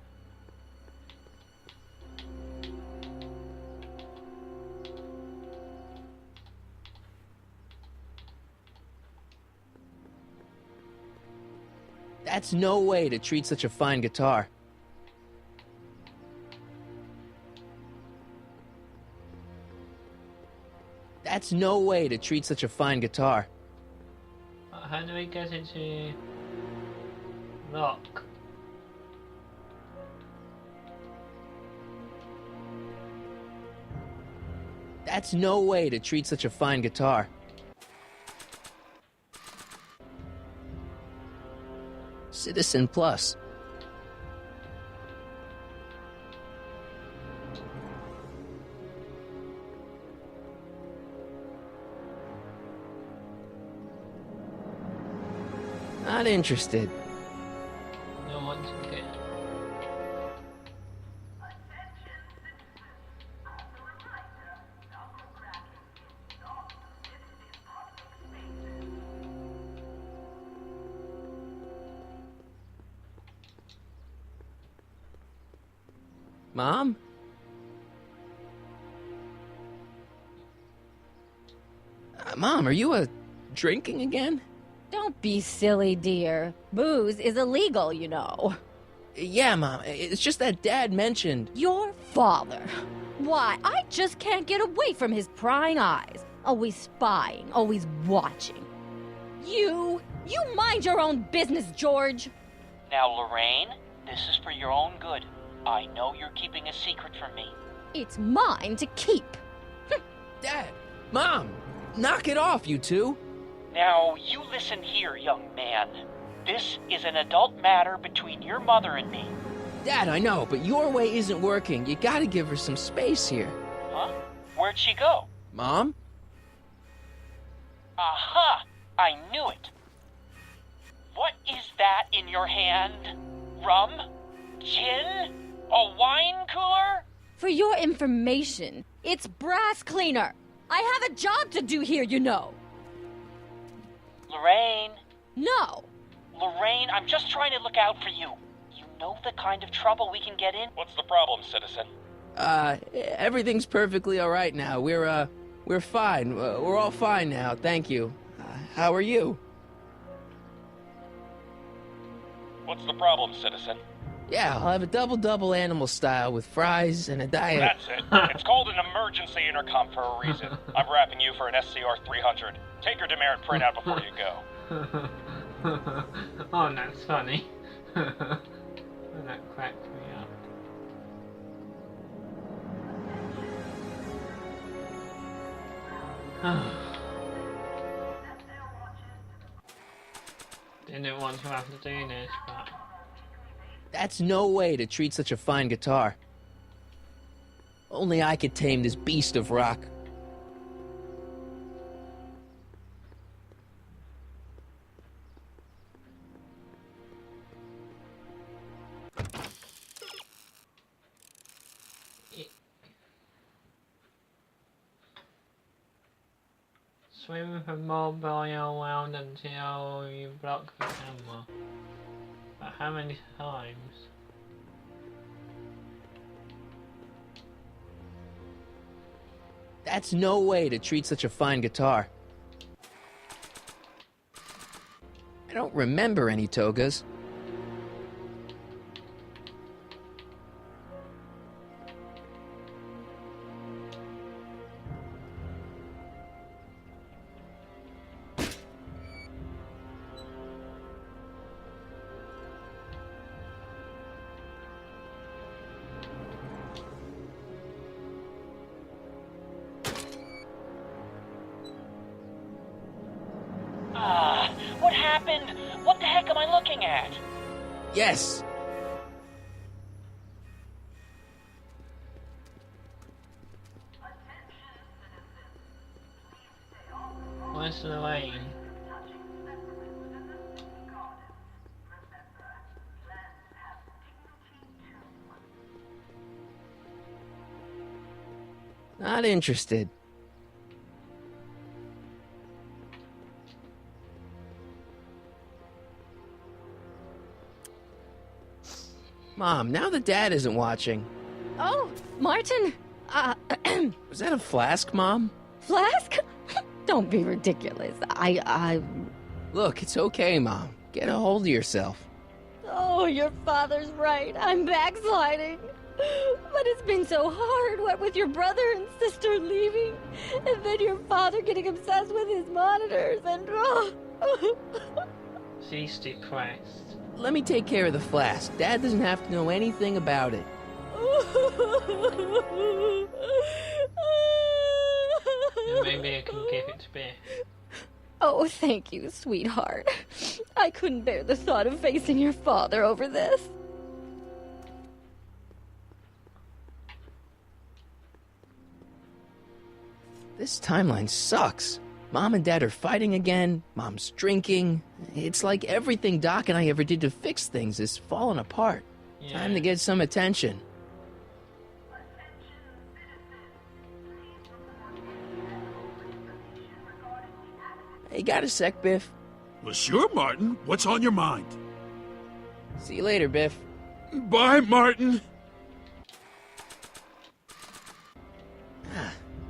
That's no way to treat such a fine guitar. That's no way to treat such a fine guitar. How do we get it to lock? That's no way to treat such a fine guitar. Citizen Plus. Not interested. No one to get. Mom? Mom, are you drinking again? Don't be silly, dear. Booze is illegal, you know. Yeah, Mom. It's just that Dad mentioned... Your father. Why, I just can't get away from his prying eyes. Always spying, always watching. You mind your own business, George. Now, Lorraine, this is for your own good. I know you're keeping a secret from me. It's mine to keep. Dad! Mom! Knock it off, you two! Now, you listen here, young man. This is an adult matter between your mother and me. Dad, I know, but your way isn't working. You gotta give her some space here. Huh? Where'd she go? Mom? Aha! I knew it. What is that in your hand? Rum? Gin? A wine cooler? For your information, it's brass cleaner. I have a job to do here, you know. Lorraine. No. Lorraine, I'm just trying to look out for you. You know the kind of trouble we can get in? What's the problem, citizen? Everything's perfectly all right now. We're fine. We're all fine now, thank you. How are you? What's the problem, citizen? Yeah, I'll have a double animal style with fries and a diet. That's it. It's called an emergency intercom for a reason. I'm wrapping you for an SCR 300. Take your demerit printout before you go. Oh, that's funny. That cracked me up. Didn't want to have to do this, but... That's no way to treat such a fine guitar. Only I could tame this beast of rock. Swim the mobile around until you block the camera. But how many times? That's no way to treat such a fine guitar. I don't remember any togas. What happened? What the heck am I looking at? Yes! Where's Lorraine? Not interested. Mom, now that Dad isn't watching. Oh, Martin. Was that a flask, Mom? Flask? Don't be ridiculous. Look, it's okay, Mom. Get a hold of yourself. Oh, your father's right. I'm backsliding. But it's been so hard, what with your brother and sister leaving, and then your father getting obsessed with his monitors, and... She's depressed. Let me take care of the flask. Dad doesn't have to know anything about it. And maybe I can give it to Biff. Oh, thank you, sweetheart. I couldn't bear the thought of facing your father over this. This timeline sucks. Mom and Dad are fighting again, Mom's drinking. It's like everything Doc and I ever did to fix things is falling apart. Yeah. Time to get some attention. Hey, got a sec, Biff? Well, sure, Martin. What's on your mind? See you later, Biff. Bye, Martin.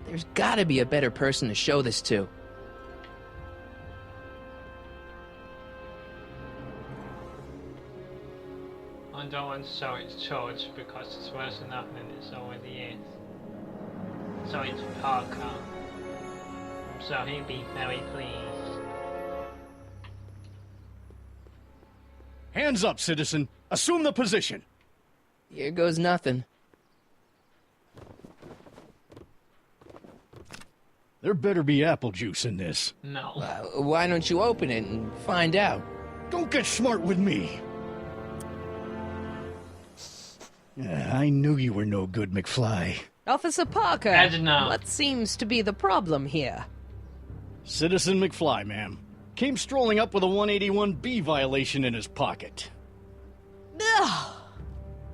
There's gotta be a better person to show this to. I don't want to show it's George because it's worse enough than it already is. So it's Parker. So he'd be very pleased. Hands up, citizen. Assume the position. Here goes nothing. There better be apple juice in this. No. Why don't you open it and find out? Don't get smart with me. I knew you were no good, McFly. Officer Parker, Edna. what seems to be the problem here? Citizen McFly, ma'am. Came strolling up with a 181B violation in his pocket. Ugh.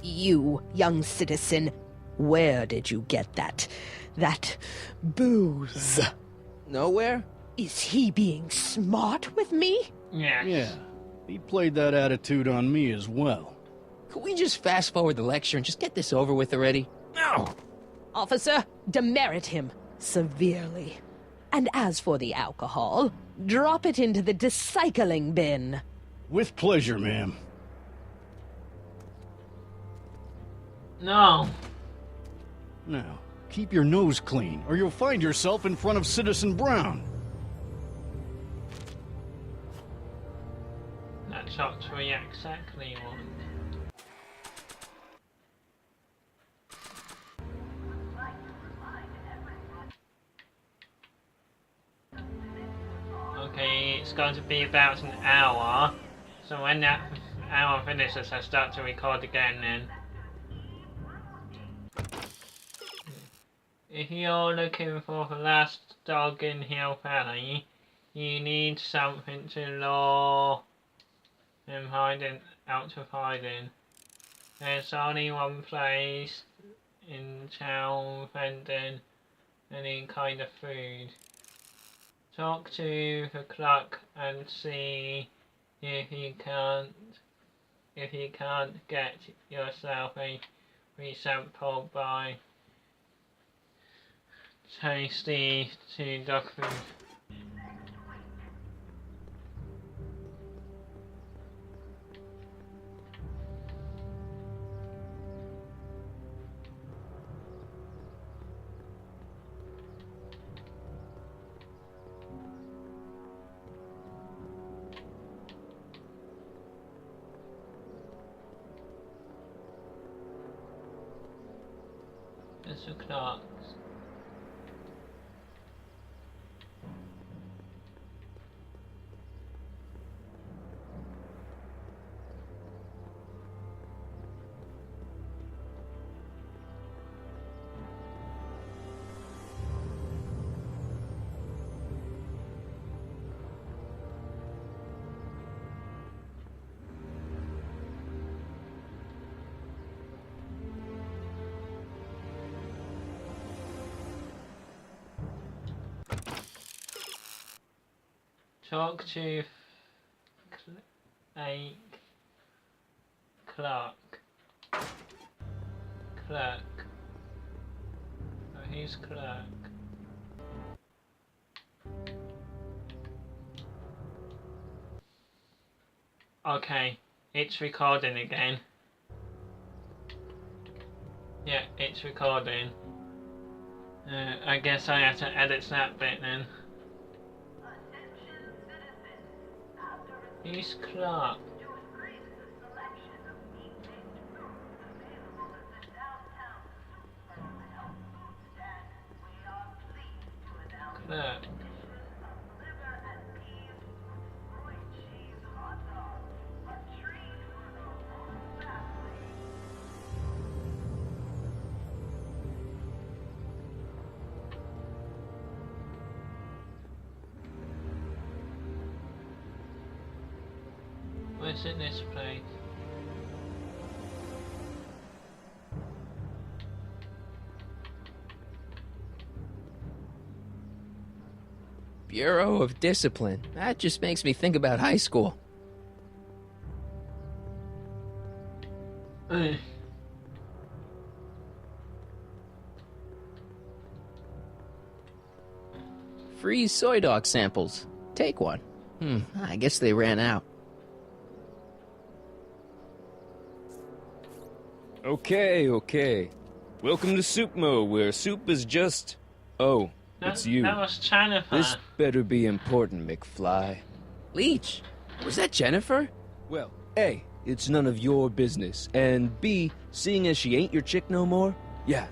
You, young citizen, where did you get that booze? Nowhere? Is he being smart with me? Yeah. Yeah. He played that attitude on me as well. Could we just fast forward the lecture and just get this over with already? No. Officer, demerit him severely. And as for the alcohol, drop it into the recycling bin. With pleasure, ma'am. No. Now, keep your nose clean, or you'll find yourself in front of Citizen Brown. That's what we exactly want. Okay, it's going to be about an hour. So when that hour finishes, I start to record again then. If you're looking for the last dog in Hill Valley, you need something to lure him out of hiding. There's only one place in town vending any kind of food. Talk to the clerk and see if you can't get yourself a free sample by tasty to dog food. Mr. Clark. Talk to a clerk. Clerk. Oh, who's clerk? Okay, it's recording again. Yeah, it's recording. I guess I have to edit that bit then. Who's Clark? is it this place? Bureau of Discipline. That just makes me think about high school. Hey. Free soy dog samples. Take one. I guess they ran out. Okay. Welcome to Soupmo, where soup is just... Oh, it's you. That was Jennifer. This better be important, McFly. Leech, was that Jennifer? Well, A, it's none of your business, and B, seeing as she ain't your chick no more, yeah.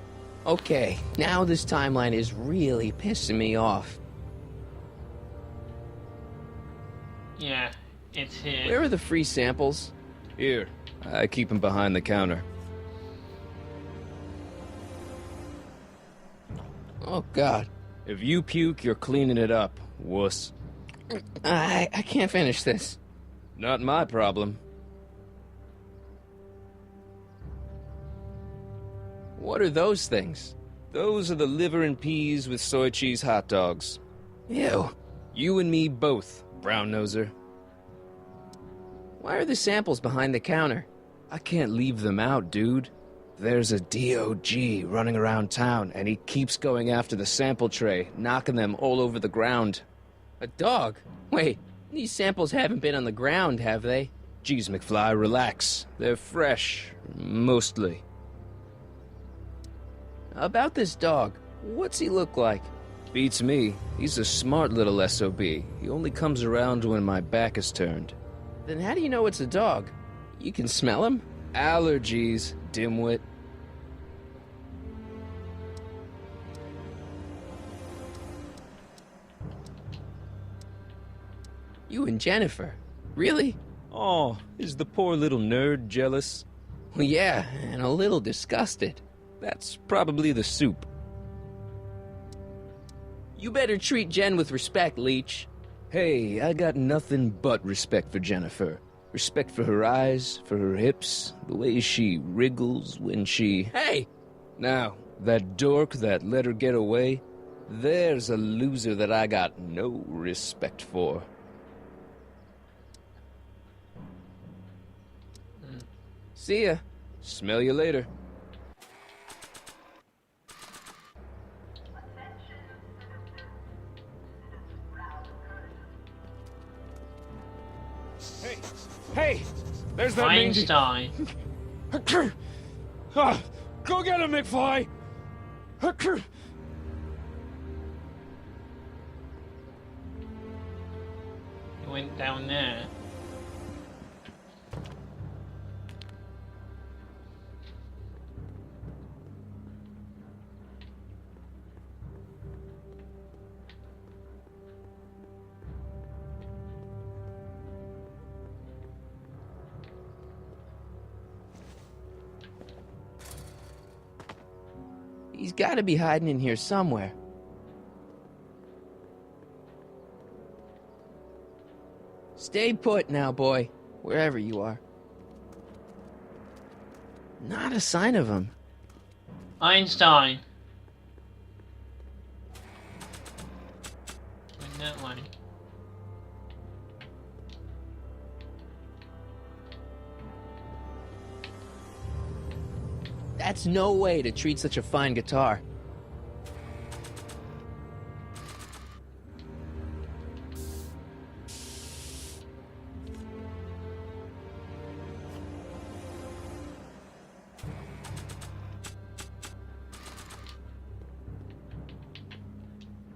Okay, now this timeline is really pissing me off. Yeah, it's here. Where are the free samples? Here, I keep them behind the counter. Oh, God. If you puke, you're cleaning it up, wuss. I can't finish this. Not my problem. What are those things? Those are the liver and peas with soy cheese hot dogs. Ew. You and me both, brown noser. Why are the samples behind the counter? I can't leave them out, dude. There's a DOG running around town, and he keeps going after the sample tray, knocking them all over the ground. A dog? Wait, these samples haven't been on the ground, have they? Geez, McFly, relax. They're fresh. Mostly. About this dog, what's he look like? Beats me. He's a smart little SOB. He only comes around when my back is turned. Then how do you know it's a dog? You can smell him? Allergies, dimwit. You and Jennifer? Really? Oh, is the poor little nerd jealous? Well, yeah, and a little disgusted. That's probably the soup. You better treat Jen with respect, Leech. Hey, I got nothing but respect for Jennifer. Respect for her eyes, for her hips, the way she wriggles when she... Hey! Now, that dork that let her get away, there's a loser that I got no respect for. See ya. Smell you later. Hey! There's that Einstein. Go get him, McFly! He went down there. He's gotta be hiding in here somewhere. Stay put now, boy, wherever you are. Not a sign of him. Einstein. Went that way. That's no way to treat such a fine guitar.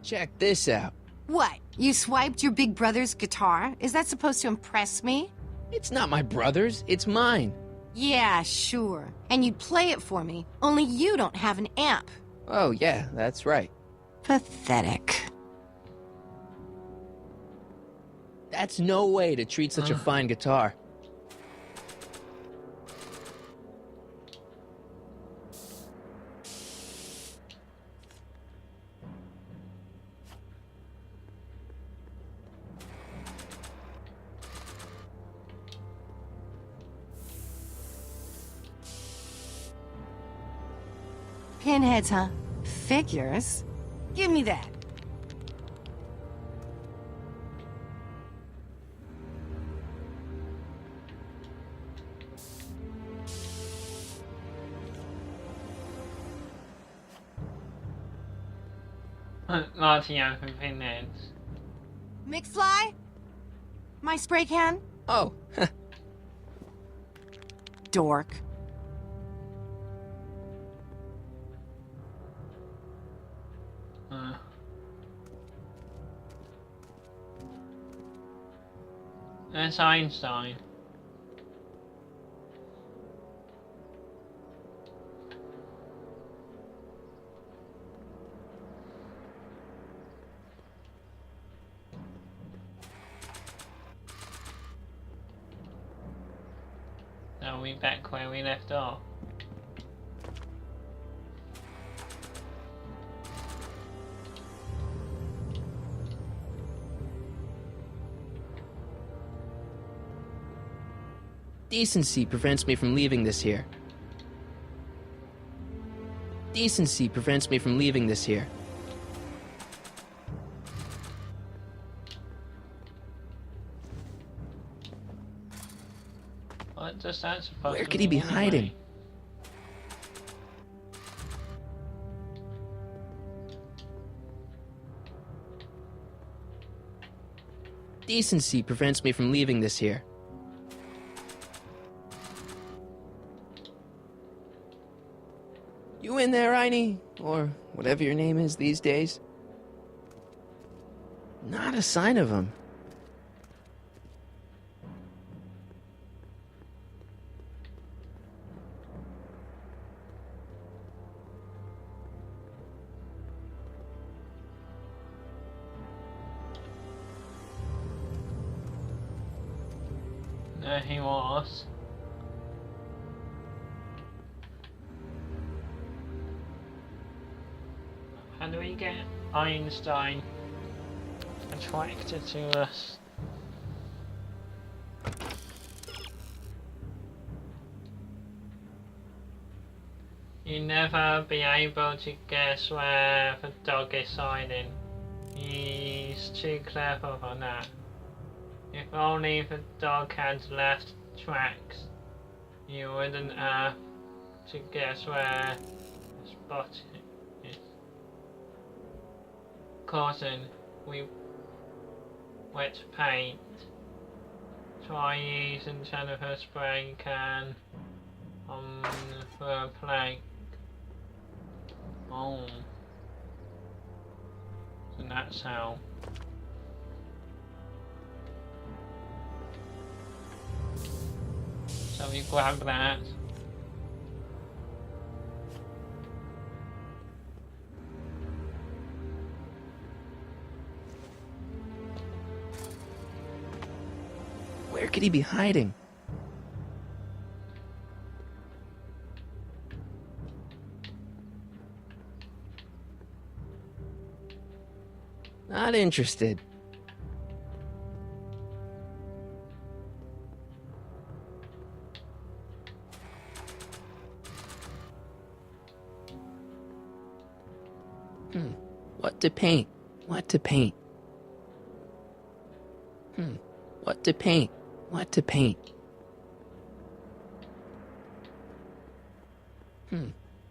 Check this out. What? You swiped your big brother's guitar? Is that supposed to impress me? It's not my brother's, it's mine. Yeah, sure. And you'd play it for me, only you don't have an amp. Oh, yeah, that's right. Pathetic. That's no way to treat such a fine guitar. Pinheads, huh? Figures? Give me that. Marty open pinheads. McFly? My spray can? Oh, Dork. That's Einstein. Now we back where we left off. decency prevents me from leaving this here. Decency prevents me from leaving this here. What does that supposed Where to could he be mean anyway? hiding? Decency prevents me from leaving this here. You in there, Einie? Or whatever your name is these days? Not a sign of him. There he was. How do we get Einstein attracted to us? You never be able to guess where the dog is hiding. He's too clever for that. If only the dog had left tracks, you wouldn't have to guess where the spot is. Cotton, we wet paint. Try using Jennifer spray can on the plank. Oh. So that's how. So we grab that. Where could he be hiding? Not interested. What to paint? What to paint? What to paint? What to paint?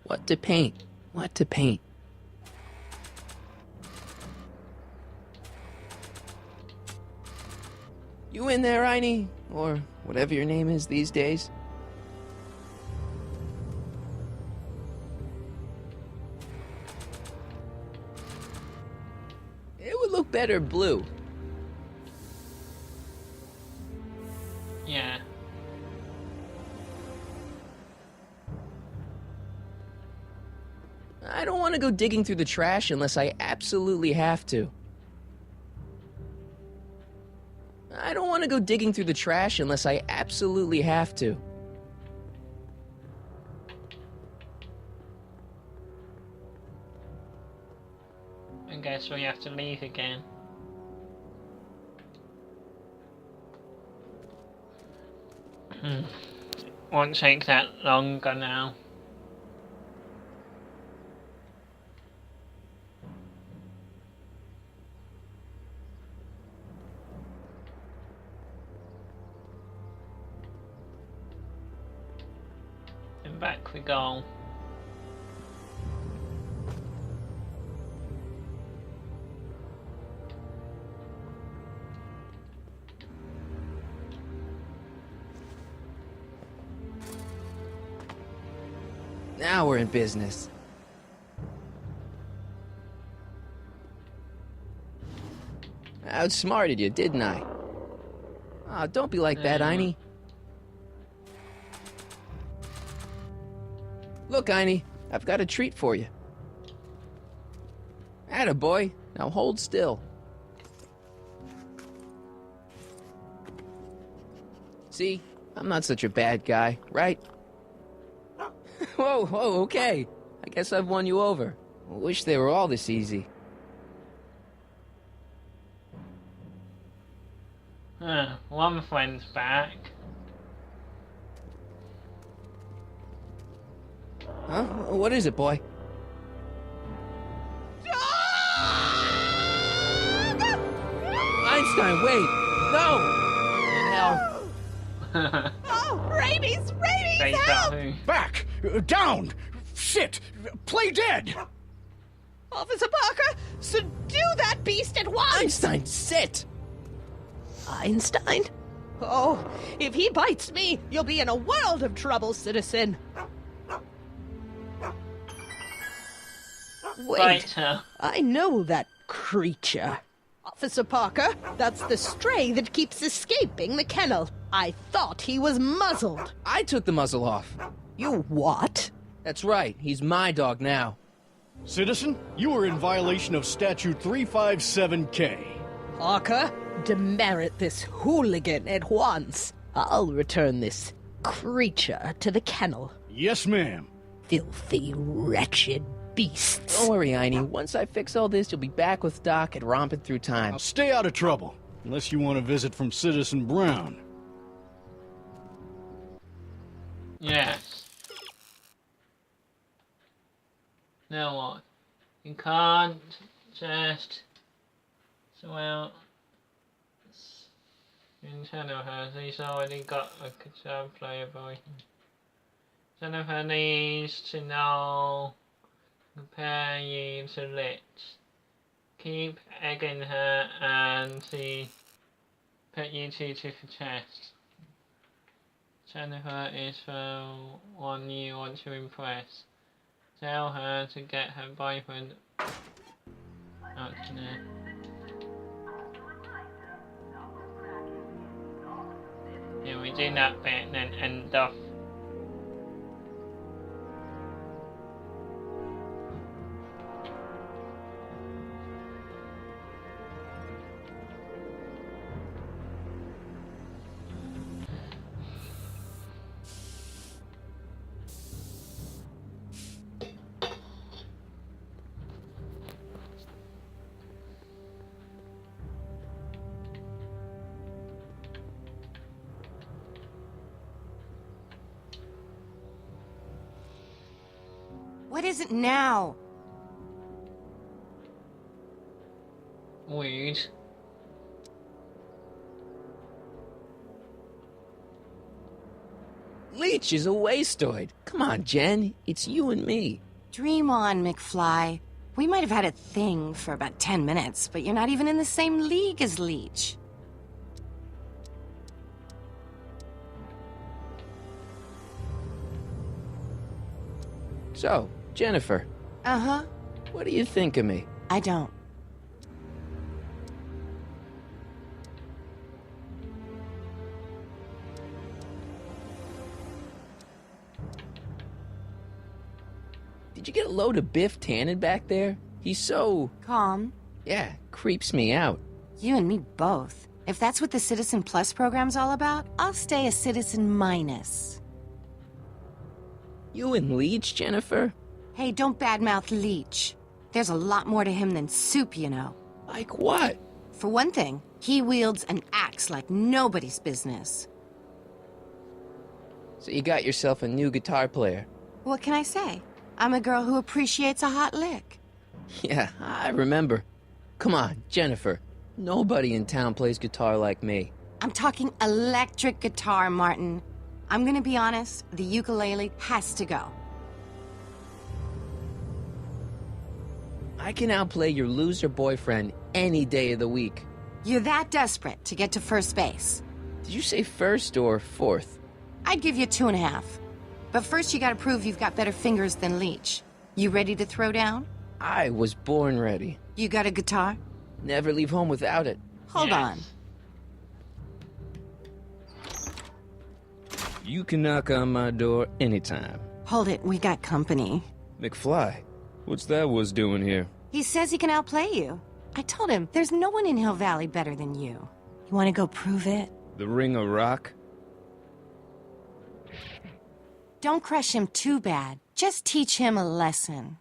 What to paint? What to paint? You in there, Einie? Or whatever your name is these days? It would look better blue. Yeah. I don't want to go digging through the trash unless I absolutely have to. I don't want to go digging through the trash unless I absolutely have to. I guess we have to leave again. Won't take that longer now. back we go. Now we're in business. I outsmarted you, didn't I? Oh, don't be like that, Einie. Look, Einie, I've got a treat for you. Attaboy. Now hold still. See? I'm not such a bad guy, right? Whoa, okay. I guess I've won you over. I wish they were all this easy. One friend's back. Huh? What is it, boy? Einstein, wait! No! Hell. Oh, rabies! Rabies! Help! Back! Down! Shit! Play dead! Officer Parker, subdue that beast at once! Einstein, sit! Einstein? Oh, if he bites me, you'll be in a world of trouble, citizen. Wait, I know that creature. Officer Parker, that's the stray that keeps escaping the kennel. I thought he was muzzled. I took the muzzle off. You what? That's right, he's my dog now. Citizen, you are in violation of Statute 357K. Parker, demerit this hooligan at once. I'll return this creature to the kennel. Yes, ma'am. Filthy, wretched beasts. Don't worry, Einie. Once I fix all this, you'll be back with Doc and romping through time. Now stay out of trouble, unless you want a visit from Citizen Brown. Yes. Now what? You can't just... Well... Jennifer, he's already got a guitar player boy. Jennifer needs to know... Compare you to Lich. Keep egging her and see... Put you two to the chest. Jennifer is the one you want to impress. Tell her to get her boyfriend out there. Yeah, we do that bit and then end off. What is it now? Weird. Leech is a wastoid. Come on, Jen. It's you and me. Dream on, McFly. We might have had a thing for about 10 minutes, but you're not even in the same league as Leech. So, Jennifer. Uh-huh. What do you think of me? I don't. Did you get a load of Biff Tannen back there? He's so... Calm. Yeah, creeps me out. You and me both. If that's what the Citizen Plus program's all about, I'll stay a Citizen Minus. You and Leech, Jennifer? Hey, don't badmouth Leech. There's a lot more to him than soup, you know. Like what? For one thing, he wields an axe like nobody's business. So you got yourself a new guitar player. What can I say? I'm a girl who appreciates a hot lick. Yeah, I remember. Come on, Jennifer. Nobody in town plays guitar like me. I'm talking electric guitar, Martin. I'm gonna be honest, the ukulele has to go. I can outplay your loser boyfriend any day of the week. You're that desperate to get to first base. Did you say first or fourth? I'd give you 2.5. But first you gotta prove you've got better fingers than Leech. You ready to throw down? I was born ready. You got a guitar? Never leave home without it. Hold on. You can knock on my door anytime. Hold it, we got company. McFly, what's that was doing here? He says he can outplay you. I told him, there's no one in Hill Valley better than you. You wanna go prove it? The Ring of Rock? Don't crush him too bad. Just teach him a lesson.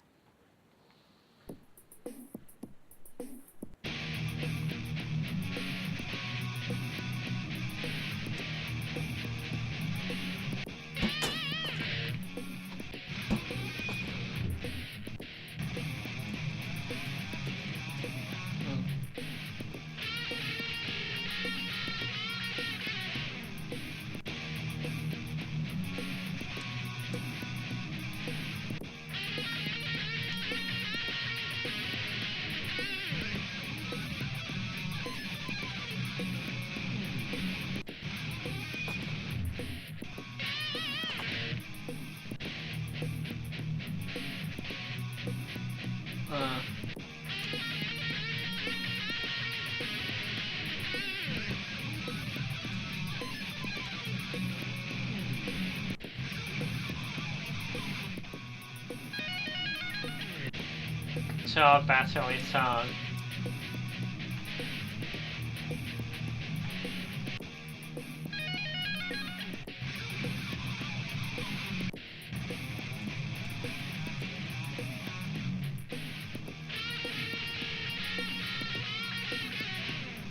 Guitar battle is on.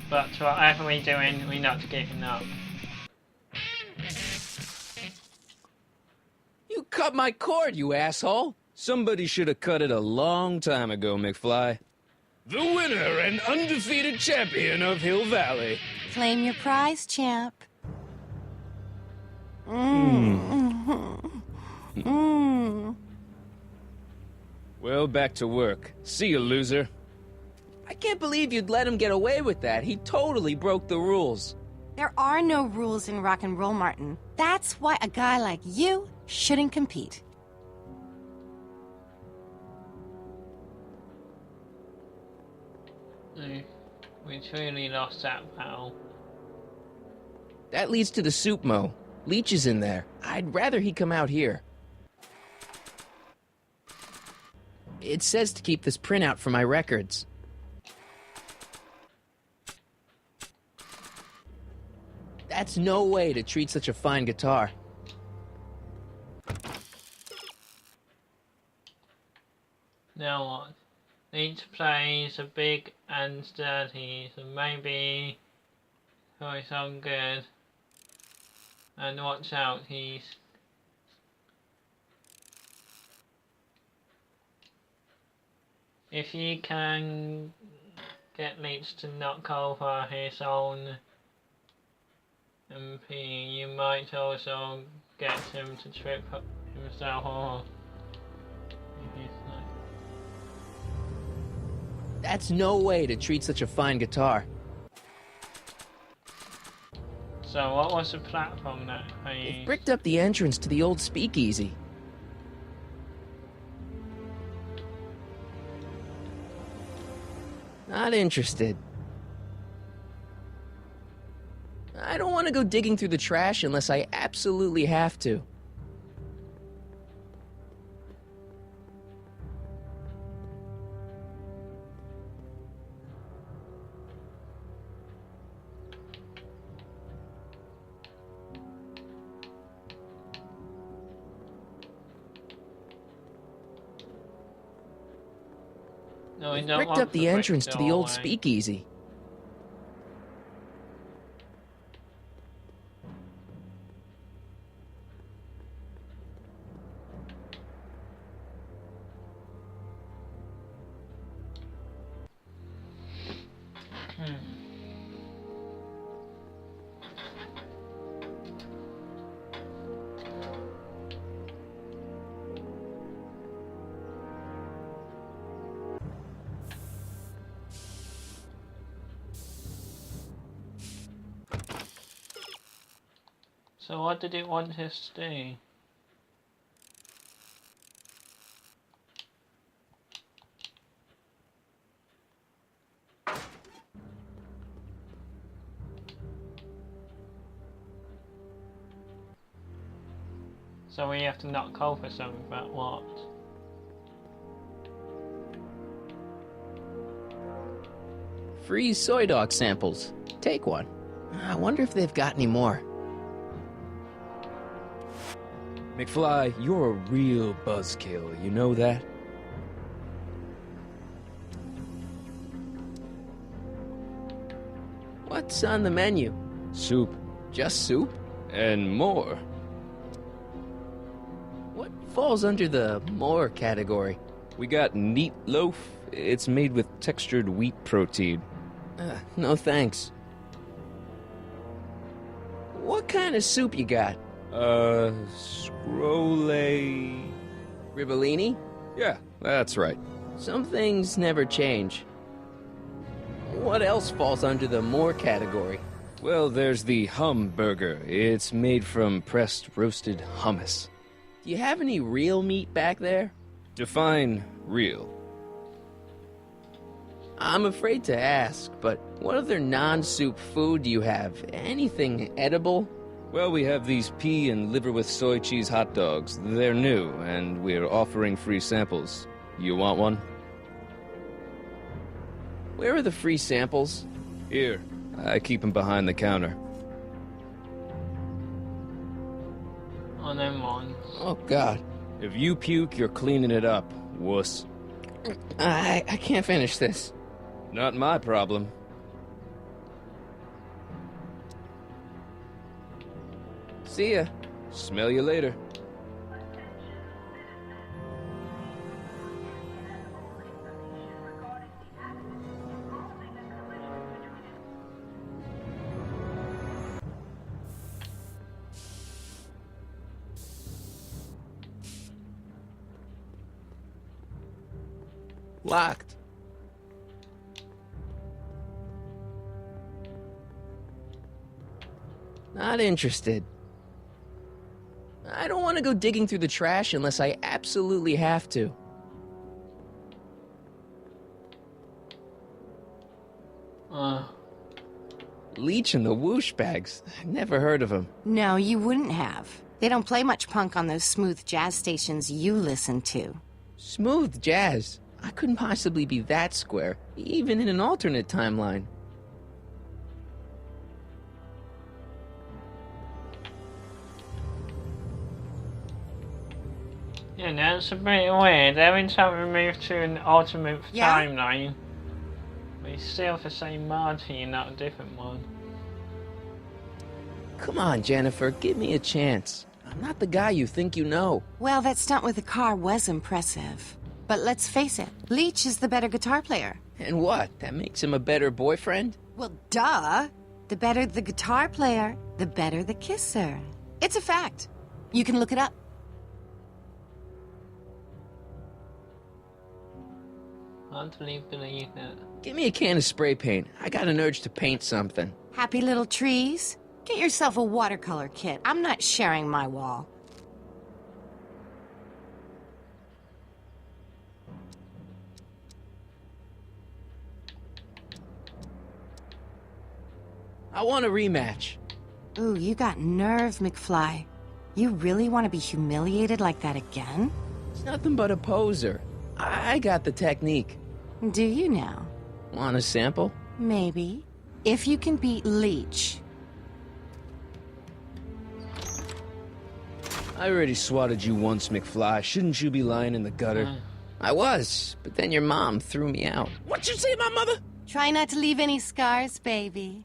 But whatever we're doing, we're not giving up. You cut my cord, you asshole! Somebody should have cut it a long time ago, McFly. The winner and undefeated champion of Hill Valley. Claim your prize, champ. Well, back to work. See you, loser. I can't believe you'd let him get away with that. He totally broke the rules. There are no rules in rock and roll, Martin. That's why a guy like you shouldn't compete. We truly lost that battle. That leads to the soup mo. Leech is in there. I'd rather he come out here. It says to keep this printout for my records. That's no way to treat such a fine guitar. Now what? Leech plays a big and sturdy, so maybe he's on good. And watch out, if you can get Leech to knock over his own MP, you might also get him to trip himself off. That's no way to treat such a fine guitar. So what was the platform that I used? They bricked up the entrance to the old speakeasy. Not interested. I don't want to go digging through the trash unless I absolutely have to. No, we They don't bricked want up the to break entrance to the old doorway. speakeasy. So what did it want us to do? So we have to not call for something, but what? Free soy dog samples. Take one. I wonder if they've got any more. McFly, you're a real buzzkill, you know that? What's on the menu? Soup. Just soup? And more. What falls under the more category? We got neat loaf. It's made with textured wheat protein. No thanks. What kind of soup you got? Scrolle... Ribellini? Yeah, that's right. Some things never change. What else falls under the more category? Well, there's the hum burger. It's made from pressed roasted hummus. Do you have any real meat back there? Define real. I'm afraid to ask, but what other non-soup food do you have? Anything edible? Well, we have these pea and liver with soy cheese hot dogs. They're new, and we're offering free samples. You want one? Where are the free samples? Here. I keep them behind the counter. On them ones. Oh, God. If you puke, you're cleaning it up, wuss. I can't finish this. Not my problem. See ya. Smell you later. Locked. Not interested. I don't want to go digging through the trash unless I absolutely have to. Leech and the Whoosh Bags. I've never heard of them. No, you wouldn't have. They don't play much punk on those smooth jazz stations you listen to. Smooth jazz? I couldn't possibly be that square, even in an alternate timeline. Yeah, that's a bit weird. Every time we move to an alternate timeline, we still have the same Marty and not a different one. Come on, Jennifer, give me a chance. I'm not the guy you think you know. Well, that stunt with the car was impressive. But let's face it, Leech is the better guitar player. And what? That makes him a better boyfriend? Well, duh! The better the guitar player, the better the kisser. It's a fact. You can look it up. I don't believe that. Give me a can of spray paint. I got an urge to paint something. Happy little trees? Get yourself a watercolor kit. I'm not sharing my wall. I want a rematch. Ooh, you got nerve, McFly. You really want to be humiliated like that again? It's nothing but a poser. I got the technique. Do you now? Want a sample? Maybe. If you can beat Leech. I already swatted you once, McFly. Shouldn't you be lying in the gutter? I was, but then your mom threw me out. What'd you say, my mother? Try not to leave any scars, baby.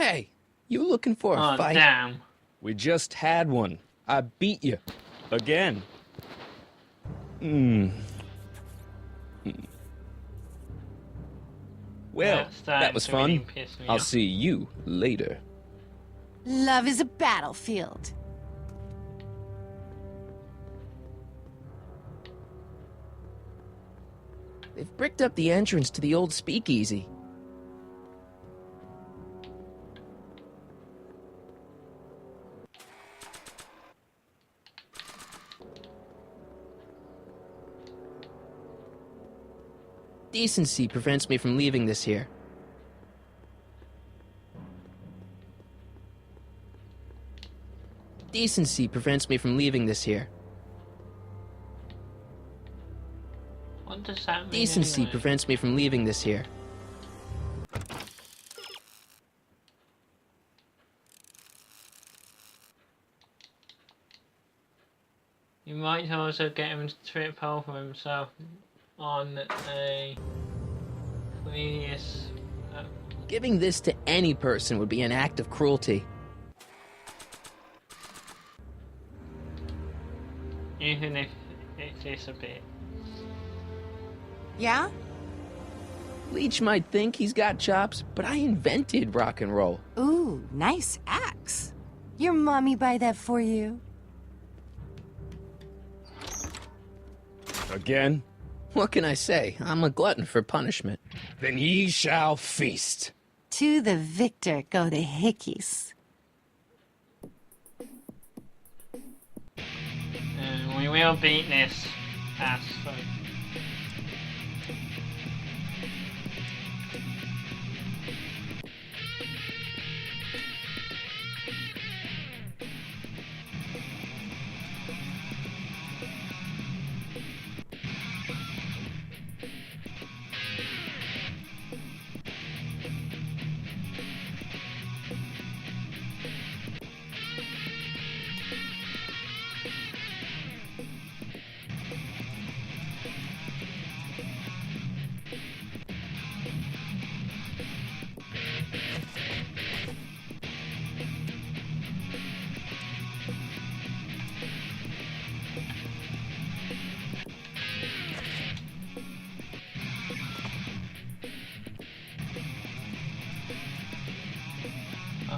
Hey, you looking for a Oh, fight? damn. We just had one. I beat you. Again. Well, That's starting that was to really fun. piss me I'll off. see you later. Love is a battlefield. They've bricked up the entrance to the old speakeasy. Decency prevents me from leaving this here. Decency prevents me from leaving this here. What does that mean? Decency anyway? prevents me from leaving this here. You might also get him to trip over himself on a previous. Giving this to any person would be an act of cruelty. Even if it disappears. Yeah? Leech might think he's got chops, but I invented rock and roll. Ooh, nice axe. Your mommy buy that for you? Again? What can I say? I'm a glutton for punishment. Then ye shall feast. To the victor go the hickeys. We will beat this ass folk.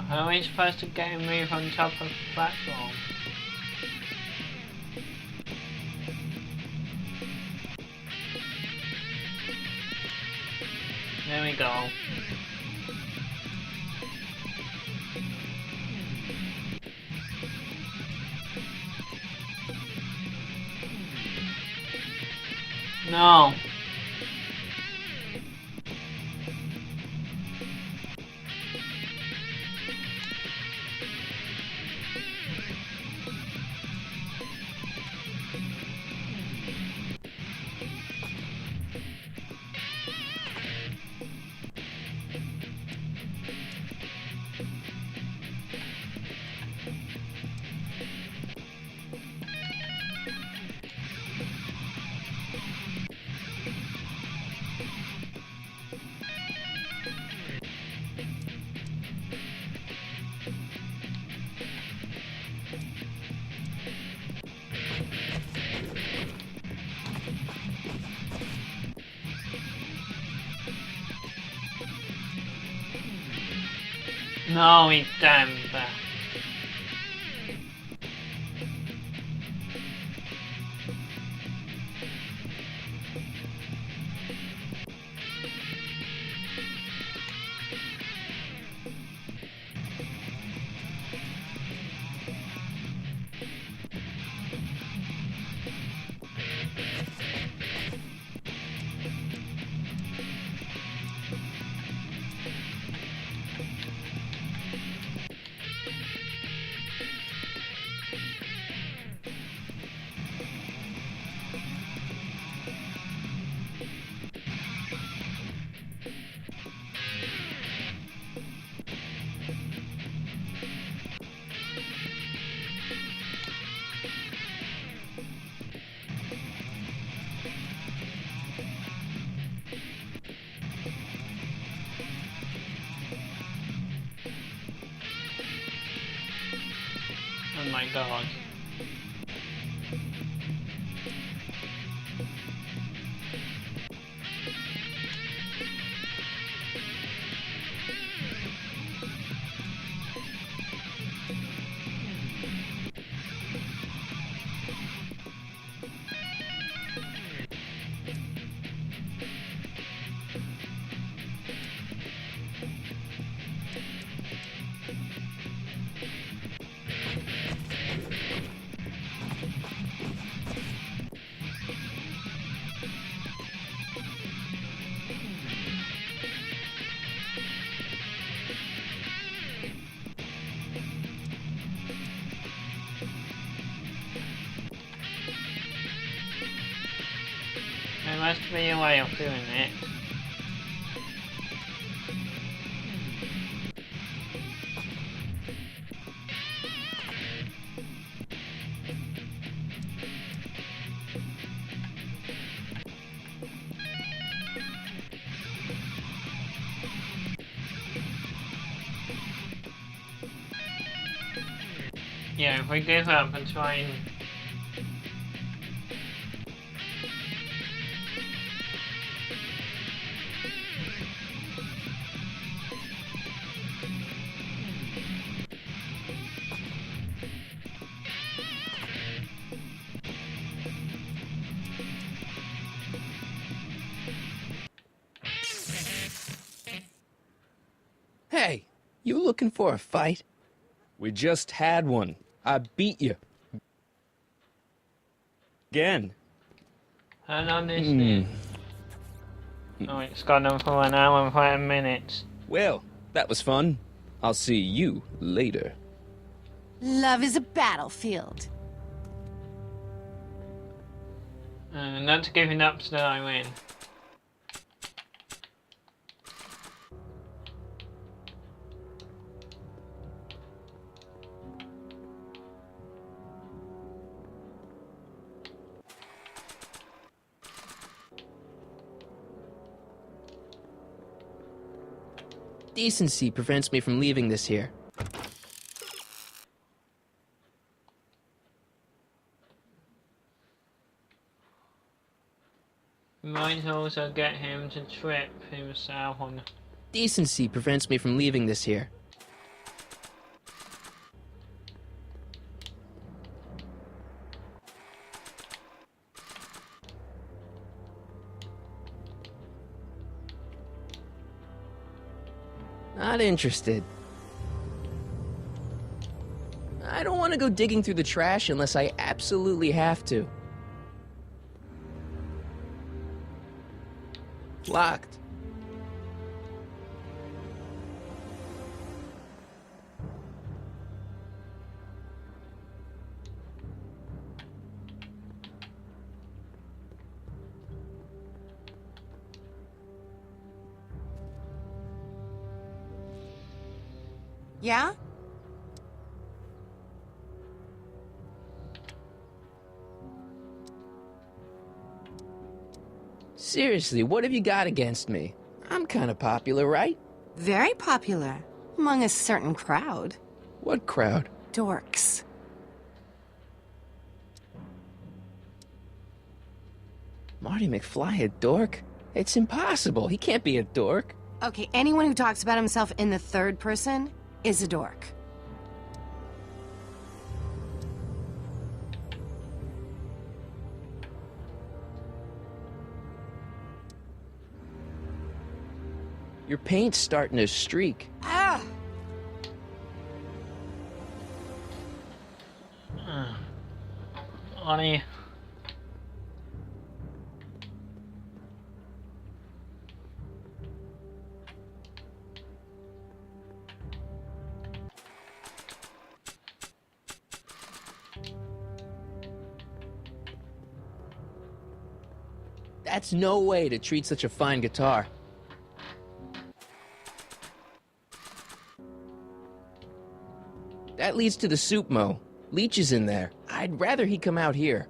How are we supposed to get him move on top of the platform? There we go. No. No, he damn that. my god. There must be a way of doing it. Yeah, if we give up and try and... Hey, you looking for a fight? We just had one. I beat you. Again. How long is it? Oh, it's gone on for 1 hour and 5 minutes. Well, that was fun. I'll see you later. Love is a battlefield. Not giving up so that I win. Decency prevents me from leaving this here. We might also get him to trip himself on... Decency prevents me from leaving this here. Not interested. I don't want to go digging through the trash unless I absolutely have to. Locked. Yeah? Seriously, what have you got against me? I'm kind of popular, right? Very popular. Among a certain crowd. What crowd? Dorks. Marty McFly a dork? It's impossible. He can't be a dork. Okay, anyone who talks about himself in the third person is a dork. Your paint's starting to streak. Ah! Honey. That's no way to treat such a fine guitar. That leads to the soup mo. Leech is in there. I'd rather he come out here.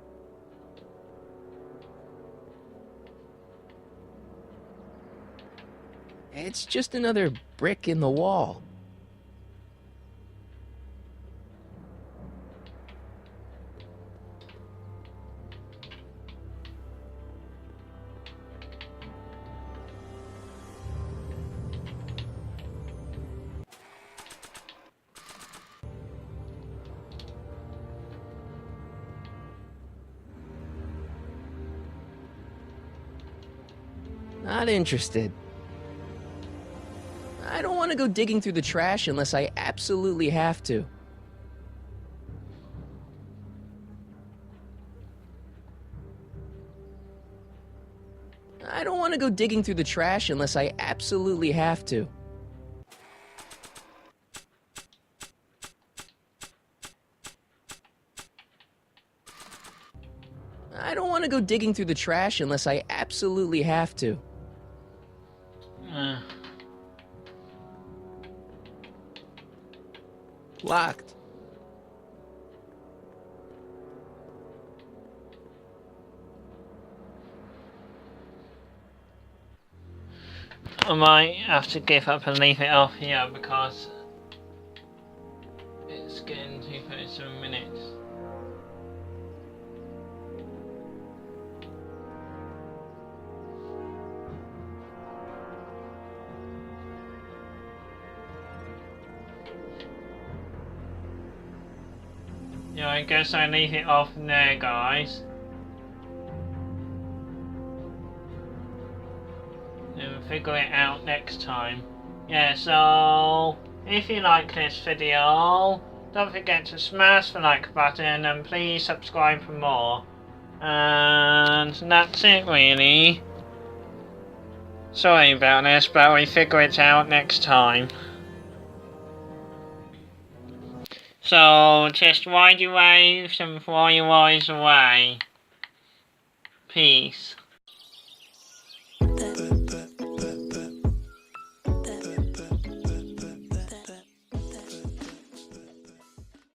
It's just another brick in the wall. Not interested. I don't want to go digging through the trash unless I absolutely have to. I don't want to go digging through the trash unless I absolutely have to. I don't want to go digging through the trash unless I absolutely have to. Locked. I might have to give up and leave it off here because it's getting to 37 minutes. Yeah, I guess I leave it off there, guys. And figure it out next time. Yeah, so if you like this video, don't forget to smash the like button and please subscribe for more. And that's it really. Sorry about this, but we figure it out next time. So just ride your waves and fly your eyes away. Peace.